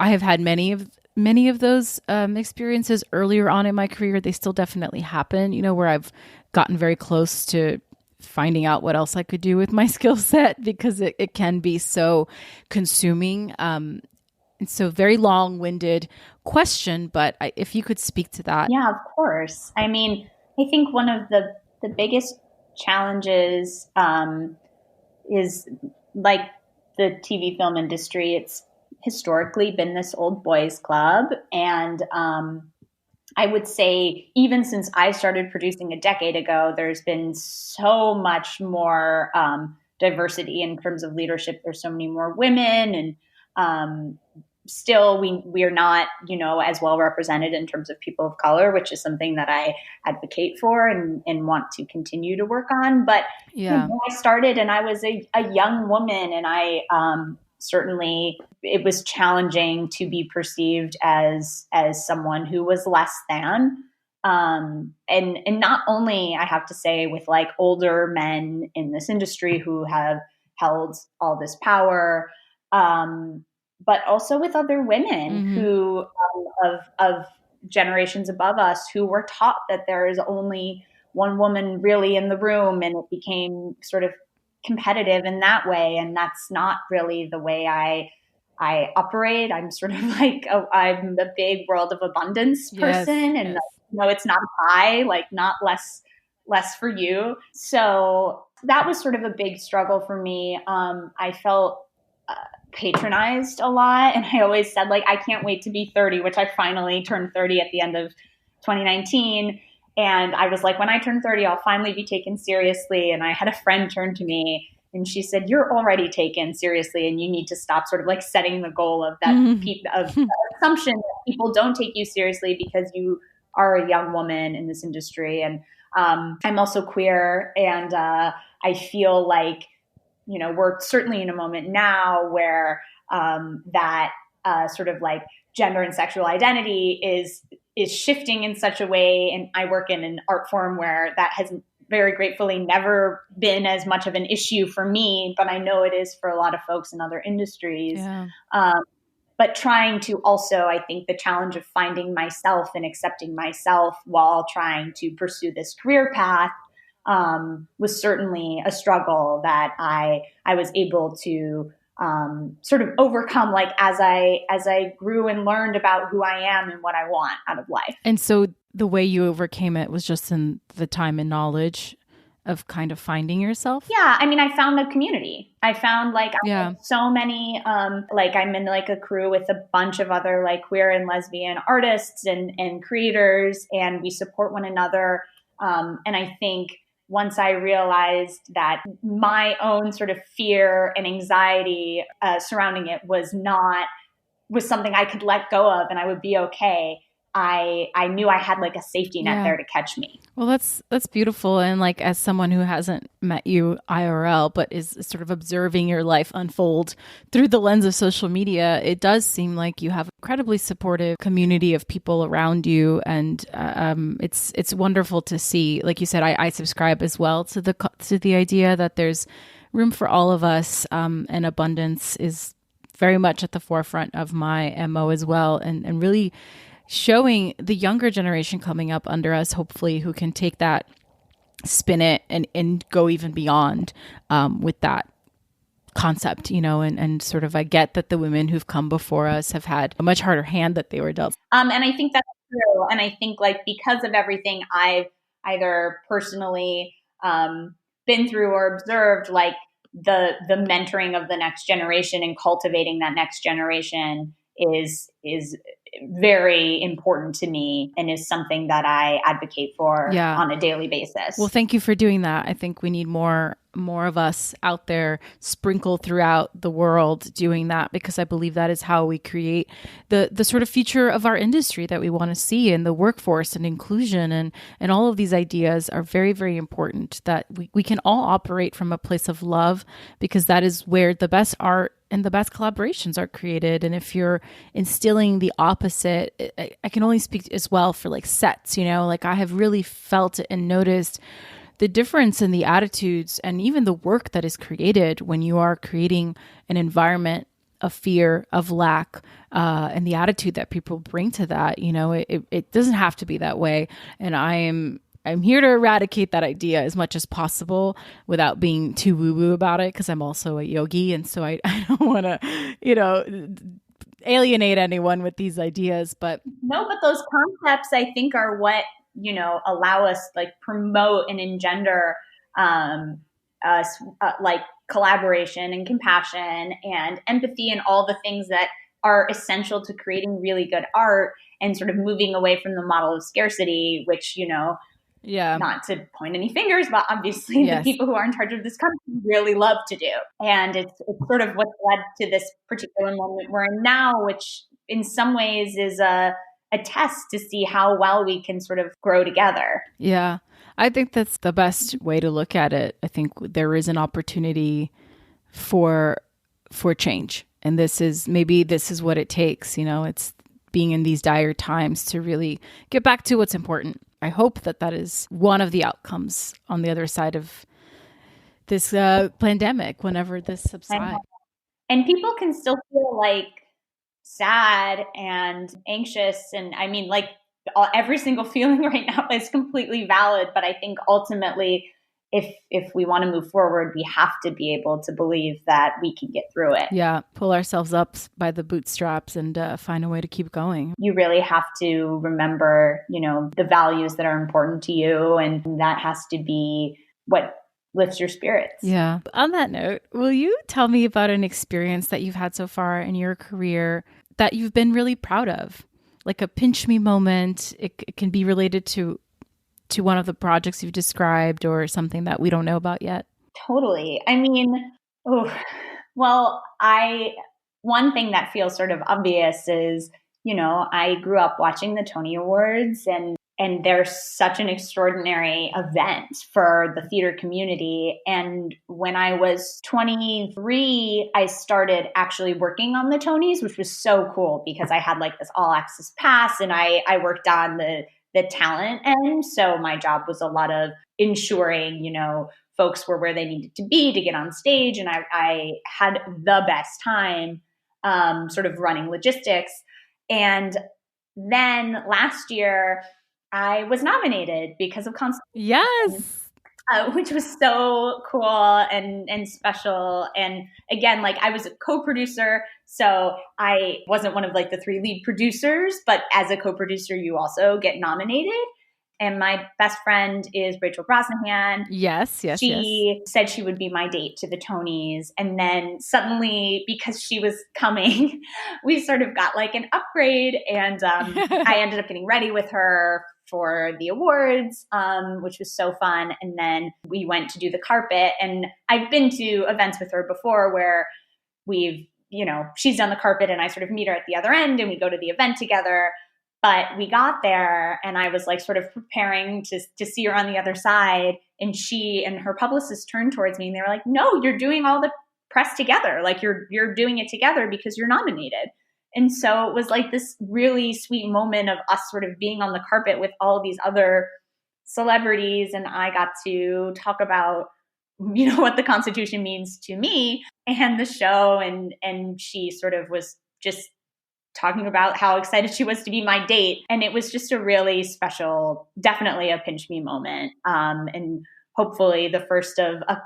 I have had many of those experiences earlier on in my career. They still definitely happen, where I've gotten very close to finding out what else I could do with my skill set, because it can be so consuming. And so very long-winded question, but if you could speak to that. Yeah, of course. I mean, I think one of the biggest challenges is like the TV film industry. It's historically been this old boys club. And I would say even since I started producing a decade ago, there's been so much more diversity in terms of leadership. There's so many more women, and still we are not, as well represented in terms of people of color, which is something that I advocate for and want to continue to work on. But yeah, I started and I was a young woman, and I certainly it was challenging to be perceived as someone who was less than. And not only, I have to say, with older men in this industry who have held all this power, but also with other women who of generations above us who were taught that there is only one woman really in the room, and it became sort of competitive in that way. And that's not really the way I operate. I'm sort of like, I'm a big world of abundance person. And it's not a pie, like not less for you. So that was sort of a big struggle for me. I felt patronized a lot. And I always said, like, I can't wait to be 30, which I finally turned 30 at the end of 2019. And I was like, when I turn 30, I'll finally be taken seriously. And I had a friend turn to me and she said, you're already taken seriously and you need to stop sort of like setting the goal of that of the assumption that people don't take you seriously because you are a young woman in this industry. And I'm also queer. And I feel like, we're certainly in a moment now where that sort of like gender and sexual identity is shifting in such a way. And I work in an art form where that has very gratefully never been as much of an issue for me, but I know it is for a lot of folks in other industries. Yeah. But trying to also, I think the challenge of finding myself and accepting myself while trying to pursue this career path was certainly a struggle that I was able to sort of overcome, like as I grew and learned about who I am and what I want out of life. And so the way you overcame it was just in the time and knowledge of kind of finding yourself? Yeah. I mean, I found a community. I found I have so many, like I'm in like a crew with a bunch of other like queer and lesbian artists and creators, and we support one another. And I think once I realized that my own sort of fear and anxiety surrounding it was something I could let go of and I would be okay, I knew I had like a safety net there to catch me. Well, that's beautiful. And like, as someone who hasn't met you IRL, but is sort of observing your life unfold through the lens of social media, it does seem like you have an incredibly supportive community of people around you. And it's wonderful to see. Like you said, I subscribe as well to the idea that there's room for all of us, and abundance is very much at the forefront of my MO as well. And really showing the younger generation coming up under us, hopefully, who can take that, spin it, and go even beyond with that concept, and sort of, I get that the women who've come before us have had a much harder hand that they were dealt. And I think that's true. And I think like because of everything I've either personally been through or observed, like the mentoring of the next generation and cultivating that next generation is very important to me and is something that I advocate for on a daily basis. Well, thank you for doing that. I think we need more of us out there sprinkled throughout the world doing that, because I believe that is how we create the sort of future of our industry that we want to see in the workforce, and inclusion and all of these ideas are very, very important, that we can all operate from a place of love, because that is where the best art and the best collaborations are created. And if you're instilling the opposite, I can only speak as well for like sets, like I have really felt and noticed the difference in the attitudes and even the work that is created when you are creating an environment of fear, of lack, and the attitude that people bring to that. It doesn't have to be that way. And I'm here to eradicate that idea as much as possible without being too woo-woo about it, because I'm also a yogi. And so I don't want to, alienate anyone with these ideas. But those concepts, I think, are what, allow us like promote and engender like collaboration and compassion and empathy and all the things that are essential to creating really good art and sort of moving away from the model of scarcity, which, not to point any fingers, but obviously the people who are in charge of this country really love to do. And it's sort of what's led to this particular moment we're in now, which in some ways is a test to see how well we can sort of grow together. Yeah, I think that's the best way to look at it. I think there is an opportunity for change. And this is what it takes. It's being in these dire times to really get back to what's important. I hope that is one of the outcomes on the other side of this pandemic, whenever this subsides. And people can still feel like sad and anxious. And I mean, like every single feeling right now is completely valid. But I think ultimately if we want to move forward, we have to be able to believe that we can get through it. Yeah. Pull ourselves up by the bootstraps and find a way to keep going. You really have to remember, the values that are important to you. And that has to be what lifts your spirits. Yeah. On that note, will you tell me about an experience that you've had so far in your career that you've been really proud of? Like a pinch me moment. It can be related to one of the projects you've described or something that we don't know about yet. Totally. I mean, one thing that feels sort of obvious is, I grew up watching the Tony Awards, and they're such an extraordinary event for the theater community. And when I was 23, I started actually working on the Tonys, which was so cool because I had like this all access pass, and I worked on the talent end. So my job was a lot of ensuring, folks were where they needed to be to get on stage. And I had the best time sort of running logistics. And then last year, I was nominated because of Constellation. Yes. Which was so cool and special. And again, like I was a co-producer, so I wasn't one of like the 3 lead producers, but as a co-producer, you also get nominated. And my best friend is Rachel Brosnahan. Yes. She said she would be my date to the Tonys. And then suddenly, because she was coming, we sort of got like an upgrade. And I ended up getting ready with her for the awards, which was so fun. And then we went to do the carpet. And I've been to events with her before where she's done the carpet and I sort of meet her at the other end and we go to the event together. But we got there and I was like sort of preparing to see her on the other side. And she and her publicist turned towards me and they were like, no, you're doing all the press together. Like you're doing it together because you're nominated. And so it was like this really sweet moment of us sort of being on the carpet with all these other celebrities. And I got to talk about, what the Constitution means to me and the show. And she sort of was just talking about how excited she was to be my date. And it was just a really special, definitely a pinch me moment. And hopefully the first of a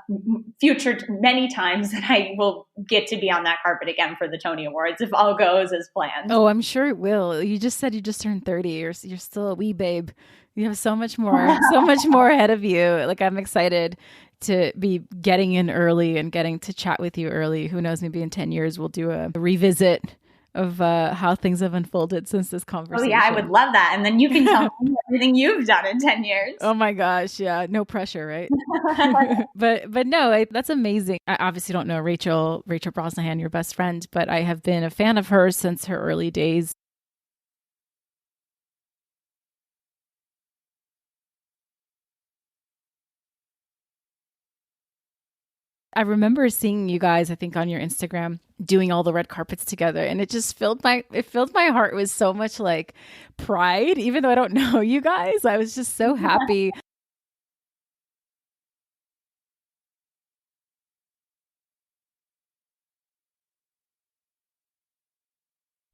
future many times that I will get to be on that carpet again for the Tony Awards if all goes as planned. Oh, I'm sure it will. You just said you just turned 30. You're still a wee babe. You have so much more ahead of you. Like I'm excited to be getting in early and getting to chat with you early. Who knows, maybe in 10 years we'll do a revisit of how things have unfolded since this conversation. Oh yeah, I would love that. And then you can tell me everything you've done in 10 years. Oh my gosh. Yeah. No pressure, right? but no, that's amazing. I obviously don't know Rachel Brosnahan, your best friend, but I have been a fan of hers since her early days. I remember seeing you guys, I think on your Instagram, doing all the red carpets together. And it just filled my heart with so much like pride, even though I don't know you guys. I was just so happy.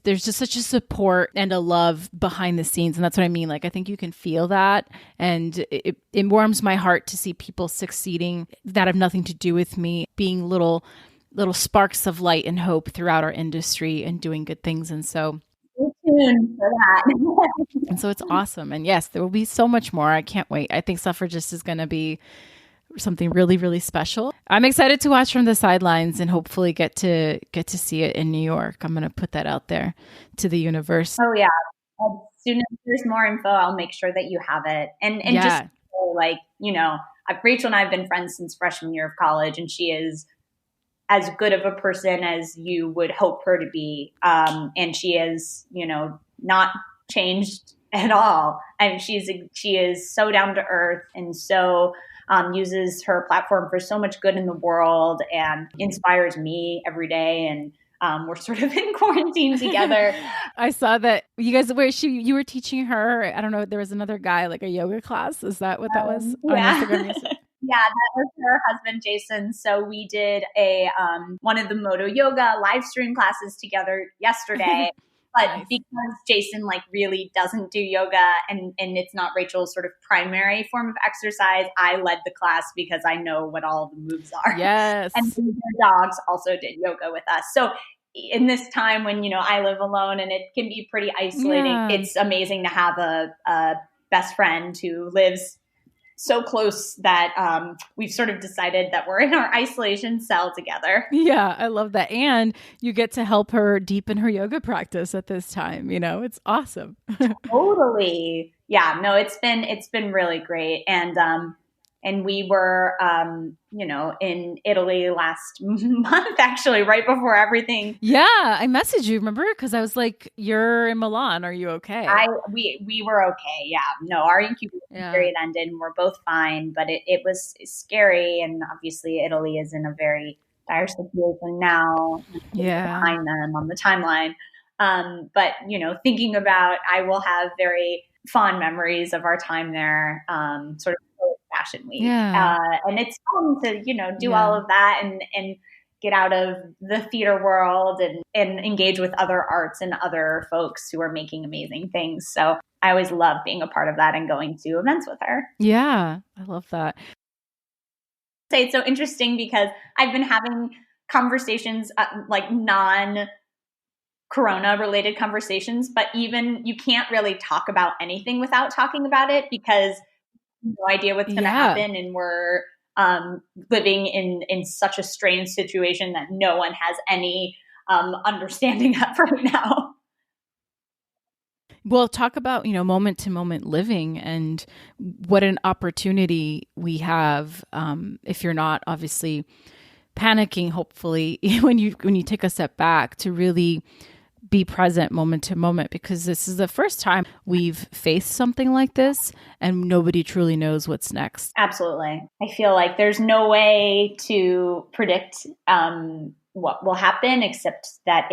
There's just such a support and a love behind the scenes. And that's what I mean. Like, I think you can feel that. And it warms my heart to see people succeeding that have nothing to do with me, being little sparks of light and hope throughout our industry and doing good things. And so stay tuned for that. And so it's awesome. And yes, there will be so much more. I can't wait. I think Suffragist is going to be something really, really special. I'm excited to watch from the sidelines and hopefully get to see it in New York. I'm going to put that out there to the universe. Oh yeah. As soon as there's more info, I'll make sure that you have it. And yeah. Just like, Rachel and I have been friends since freshman year of college, and she is as good of a person as you would hope her to be. And she is, not changed at all. I mean, she is so down to earth and so uses her platform for so much good in the world and inspires me every day. And we're sort of in quarantine together. I saw that you guys you were teaching her. I don't know. There was another guy, like a yoga class. Is that what that was? Yeah. On Instagram? Yeah, that was her husband, Jason. So we did one of the Moto Yoga live stream classes together yesterday. But Nice. because Jason like really doesn't do yoga and it's not Rachel's sort of primary form of exercise, I led the class because I know what all the moves are. Yes. And their dogs also did yoga with us. So in this time when, I live alone and it can be pretty isolating, it's amazing to have a best friend who lives so close that we've sort of decided that we're in our isolation cell together. Yeah, I love that. And you get to help her deepen her yoga practice at this time. It's awesome. Totally. Yeah, no, it's been really great. And we were, in Italy last month, actually, right before everything. Yeah, I messaged you, remember? Because I was like, "You're in Milan. Are you okay?" We were okay. Yeah, no, our incubation period ended, and we're both fine. But it was scary, and obviously, Italy is in a very dire situation now. Yeah, behind them on the timeline. But thinking about, I will have very fond memories of our time there, sort of Fashion Week. Yeah. And it's fun to, do all of that and get out of the theater world and engage with other arts and other folks who are making amazing things. So I always love being a part of that and going to events with her. Yeah, I love that. It's so interesting because I've been having conversations like Corona related conversations, but even you can't really talk about anything without talking about it because no idea what's going to happen. And we're living in such a strange situation that no one has any understanding of right now. Well, talk about, moment to moment living and what an opportunity we have. If you're not obviously panicking, hopefully when you take a step back to really be present moment to moment, because this is the first time we've faced something like this and nobody truly knows what's next. Absolutely. I feel like there's no way to predict what will happen, except that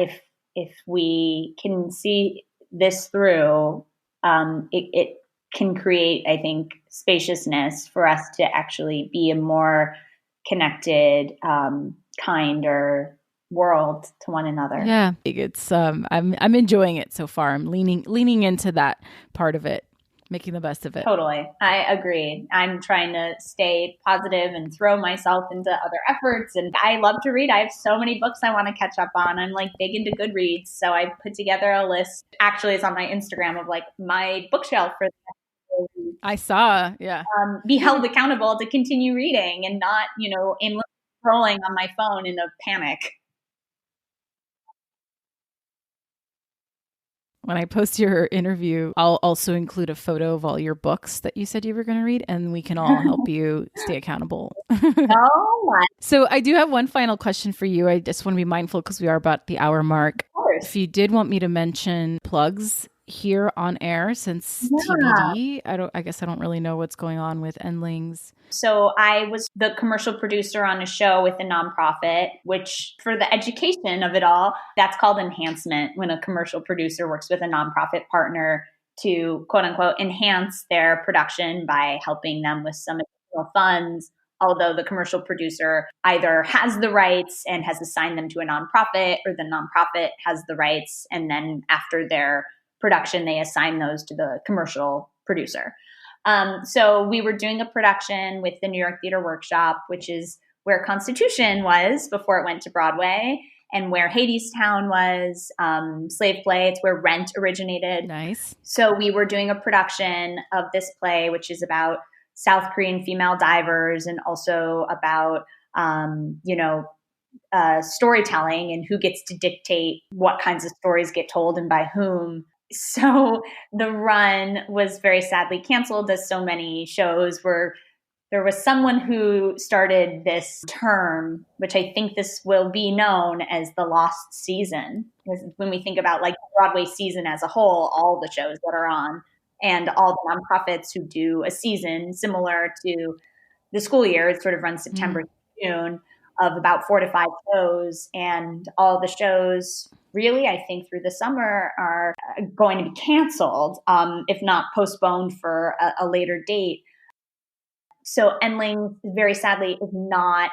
if we can see this through, it can create, I think, spaciousness for us to actually be a more connected, kinder world to one another. Yeah, it's I'm enjoying it so far. I'm leaning into that part of it, making the best of it. Totally. I agree. I'm trying to stay positive and throw myself into other efforts. And I love to read. I have so many books I want to catch up on. I'm like big into Goodreads. So I put together a list. Actually, it's on my Instagram of like my bookshelf for the I saw, yeah. Be held accountable to continue reading and not, aimlessly scrolling on my phone in a panic. When I post your interview, I'll also include a photo of all your books that you said you were going to read, and we can all help you stay accountable. So I do have one final question for you. I just want to be mindful because we are about the hour mark. Of course. If you did want me to mention plugs here on air, since TBD, I guess I don't really know what's going on with ENDLINGS. So I was the commercial producer on a show with a nonprofit, which for the education of it all, that's called enhancement, when a commercial producer works with a nonprofit partner to quote unquote enhance their production by helping them with some additional funds. Although the commercial producer either has the rights and has assigned them to a nonprofit, or the nonprofit has the rights, and then after their production, they assign those to the commercial producer. So we were doing a production with the New York Theater Workshop, which is where Constitution was before it went to Broadway, and where Hadestown was, Slave Play. It's where Rent originated. Nice. So we were doing a production of this play, which is about South Korean female divers and also about, storytelling and who gets to dictate what kinds of stories get told and by whom. So the run was very sadly canceled, as so many shows were. There was someone who started this term, which I think this will be known as the lost season. Because when we think about like the Broadway season as a whole, all the shows that are on and all the nonprofits who do a season similar to the school year, it sort of runs September to June, of about 4 to 5 shows. And all the shows really, I think, through the summer are going to be canceled, if not postponed for a later date. So ENDLINGS, very sadly, is not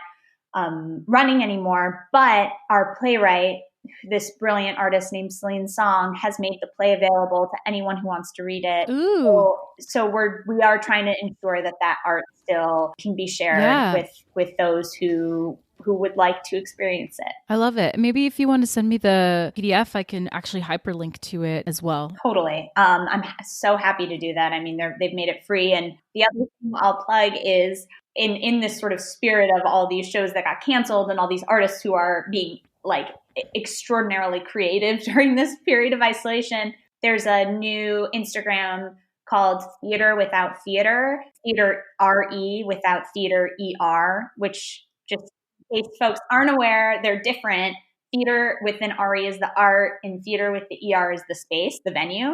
running anymore, but our playwright, this brilliant artist named Celine Song has made the play available to anyone who wants to read it. Ooh. So we are trying to ensure that art still can be shared with those who would like to experience it. I love it. Maybe if you want to send me the PDF, I can actually hyperlink to it as well. Totally. I'm so happy to do that. I mean, they've made it free. And the other thing I'll plug is in this sort of spirit of all these shows that got canceled and all these artists who are being like extraordinarily creative during this period of isolation, there's a new Instagram called Theater Without Theater, Theater RE without Theater ER, which, just in case folks aren't aware, they're different. Theater with an RE is the art, and theater with the ER is the space, the venue,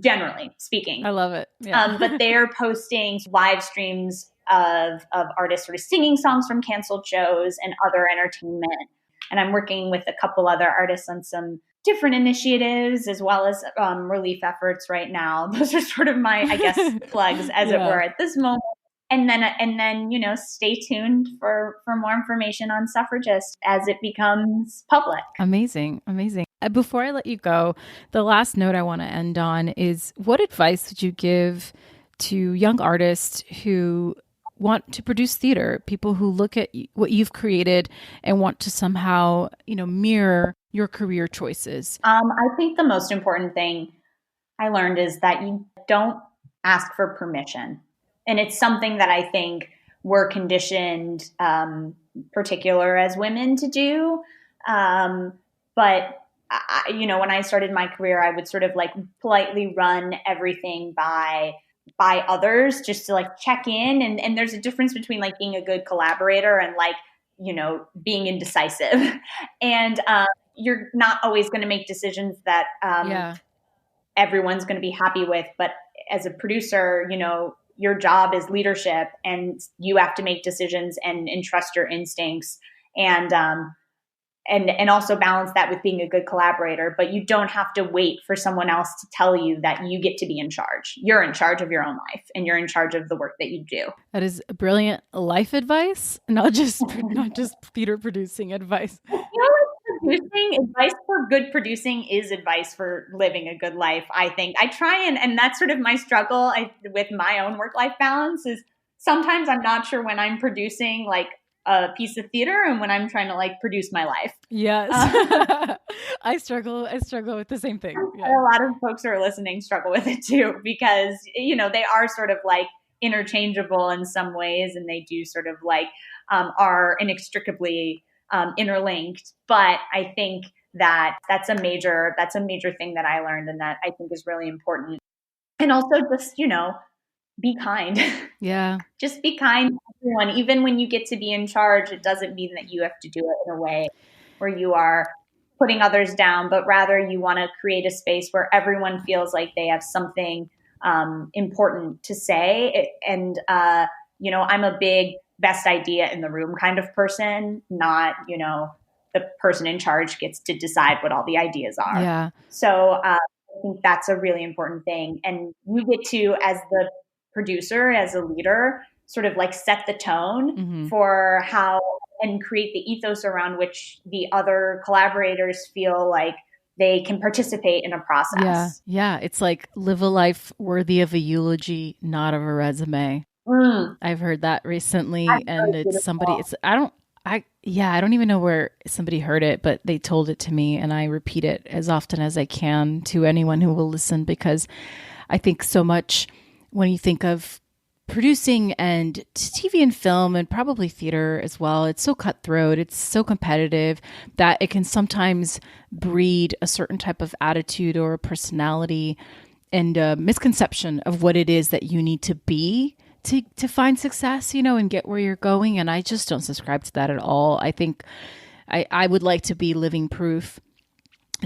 generally speaking. I love it. Yeah. But they're posting live streams of artists sort of singing songs from canceled shows and other entertainment. And I'm working with a couple other artists on some different initiatives as well as relief efforts right now. Those are sort of my, I guess, plugs, as it were, at this moment. And then, you know, stay tuned for more information on suffragists as it becomes public. Amazing. Amazing. Before I let you go, the last note I want to end on is, what advice would you give to young artists who want to produce theater, people who look at what you've created and want to somehow, you know, mirror your career choices? I think the most important thing I learned is that you don't ask for permission. And it's something that I think we're conditioned, particular as women, to do. But you know, when I started my career, I would sort of like politely run everything by others just to like check in. And there's a difference between like being a good collaborator and like, you know, being indecisive. And you're not always going to make decisions that everyone's going to be happy with. But as a producer, you know, your job is leadership, and you have to make decisions and trust your instincts, and also balance that with being a good collaborator. But you don't have to wait for someone else to tell you that you get to be in charge. You're in charge of your own life, and you're in charge of the work that you do. That is brilliant life advice, not just theater producing advice. You know, advice for good producing is advice for living a good life. I think I try and that's sort of my struggle with my own work-life balance, is sometimes I'm not sure when I'm producing like a piece of theater and when I'm trying to like produce my life. Yes. I struggle with the same thing. Yeah. A lot of folks who are listening struggle with it too, because, you know, they are sort of like interchangeable in some ways, and they do sort of like are inextricably interlinked. But I think that's a major thing that I learned, and that I think is really important. And also just, you know, be kind. Yeah. Just be kind to everyone. Even when you get to be in charge, it doesn't mean that you have to do it in a way where you are putting others down, but rather you want to create a space where everyone feels like they have something important to say. And, you know, I'm a big best idea in the room kind of person, not, you know, the person in charge gets to decide what all the ideas are. Yeah. So I think that's a really important thing. And you get to, as the producer, as a leader, sort of like set the tone for how, and create the ethos around which the other collaborators feel like they can participate in a process. Yeah. Yeah. It's like, live a life worthy of a eulogy, not of a resume. I've heard that recently, and it's somebody, I don't even know where somebody heard it, but they told it to me, and I repeat it as often as I can to anyone who will listen, because I think so much when you think of producing and TV and film, and probably theater as well, it's so cutthroat, it's so competitive that it can sometimes breed a certain type of attitude or a personality and a misconception of what it is that you need to be to find success, you know, and get where you're going. And I just don't subscribe to that at all. I think I would like to be living proof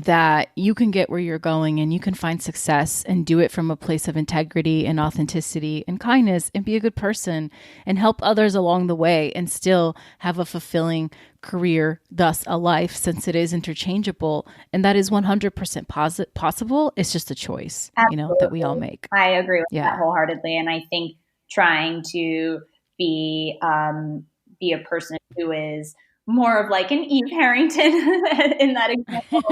that you can get where you're going and you can find success and do it from a place of integrity and authenticity and kindness, and be a good person and help others along the way, and still have a fulfilling career, thus a life, since it is interchangeable. And that is 100% possible. It's just a choice, you know, that we all make. I agree with that wholeheartedly. And I think trying to be a person who is more of like an Eve Harrington in that example,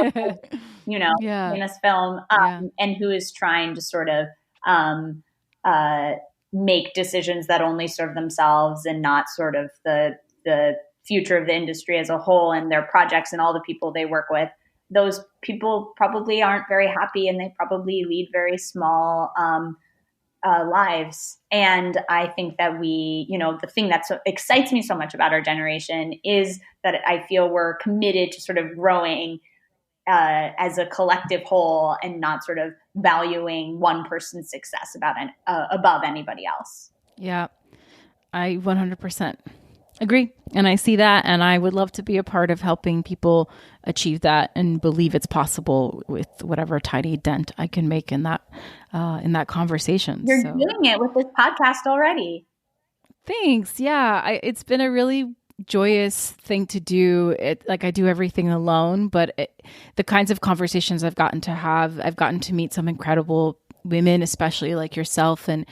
in this film, and who is trying to sort of make decisions that only serve themselves and not sort of the future of the industry as a whole and their projects and all the people they work with. Those people probably aren't very happy, and they probably lead very small lives. And I think that the thing that excites me so much about our generation is that I feel we're committed to sort of growing as a collective whole and not sort of valuing one person's success above anybody else. Yeah, I 100% agree. And I see that, and I would love to be a part of helping people achieve that and believe it's possible with whatever tiny dent I can make in that conversation. You're doing it with this podcast already. Thanks. Yeah, it's been a really joyous thing to do. I do everything alone, but the kinds of conversations I've gotten to have, I've gotten to meet some incredible women, especially like yourself. And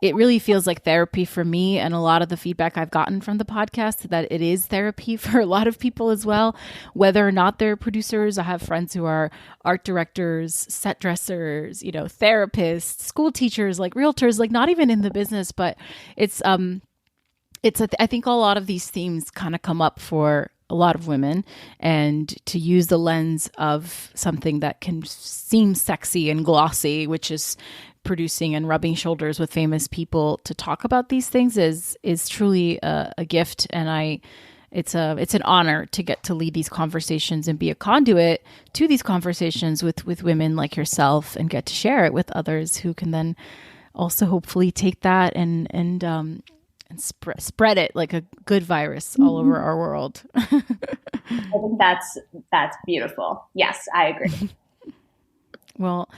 it really feels like therapy for me. And a lot of the feedback I've gotten from the podcast, that it is therapy for a lot of people as well, whether or not they're producers. I have friends who are art directors, set dressers, therapists, school teachers, like realtors, like not even in the business, but I think a lot of these themes kind of come up for a lot of women, and to use the lens of something that can seem sexy and glossy, which is producing and rubbing shoulders with famous people, to talk about these things is truly a gift. And it's an honor to get to lead these conversations and be a conduit to these conversations with women like yourself, and get to share it with others who can then also hopefully take that and spread it like a good virus all over our world. I think that's beautiful. Yes, I agree. Well,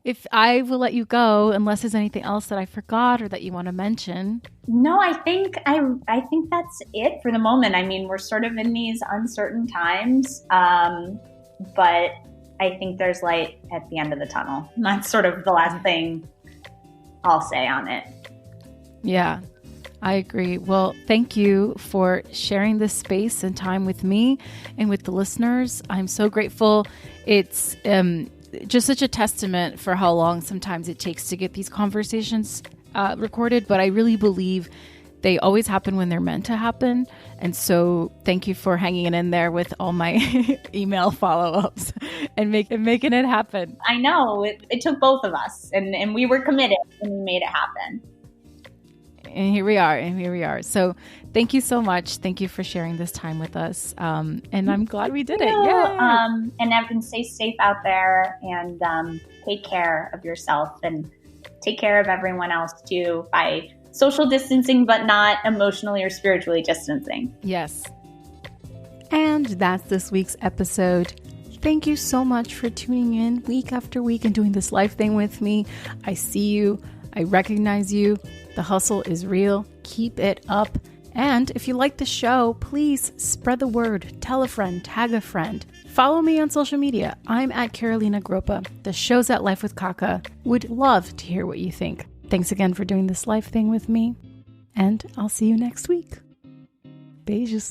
if I will let you go, unless there's anything else that I forgot or that you want to mention. No, I think that's it for the moment. I mean, we're sort of in these uncertain times, but I think there's light at the end of the tunnel. And that's sort of the last thing I'll say on it. Yeah. I agree. Well, thank you for sharing this space and time with me and with the listeners. I'm so grateful. It's just such a testament for how long sometimes it takes to get these conversations recorded, but I really believe they always happen when they're meant to happen. And so thank you for hanging in there with all my email follow-ups and making it happen. I know. It took both of us, and we were committed, and we made it happen. And here we are. So thank you so much. Thank you for sharing this time with us. And I'm glad we did it. Yeah. And everyone stay safe out there, and take care of yourself, and take care of everyone else too, by social distancing, but not emotionally or spiritually distancing. Yes. And that's this week's episode. Thank you so much for tuning in week after week and doing this live thing with me. I see you. I recognize you. The hustle is real. Keep it up. And if you like the show, please spread the word. Tell a friend, tag a friend. Follow me on social media. I'm at Carolina Gropa. The show's at Life with CACA. Would love to hear what you think. Thanks again for doing this live thing with me. And I'll see you next week. Beijos.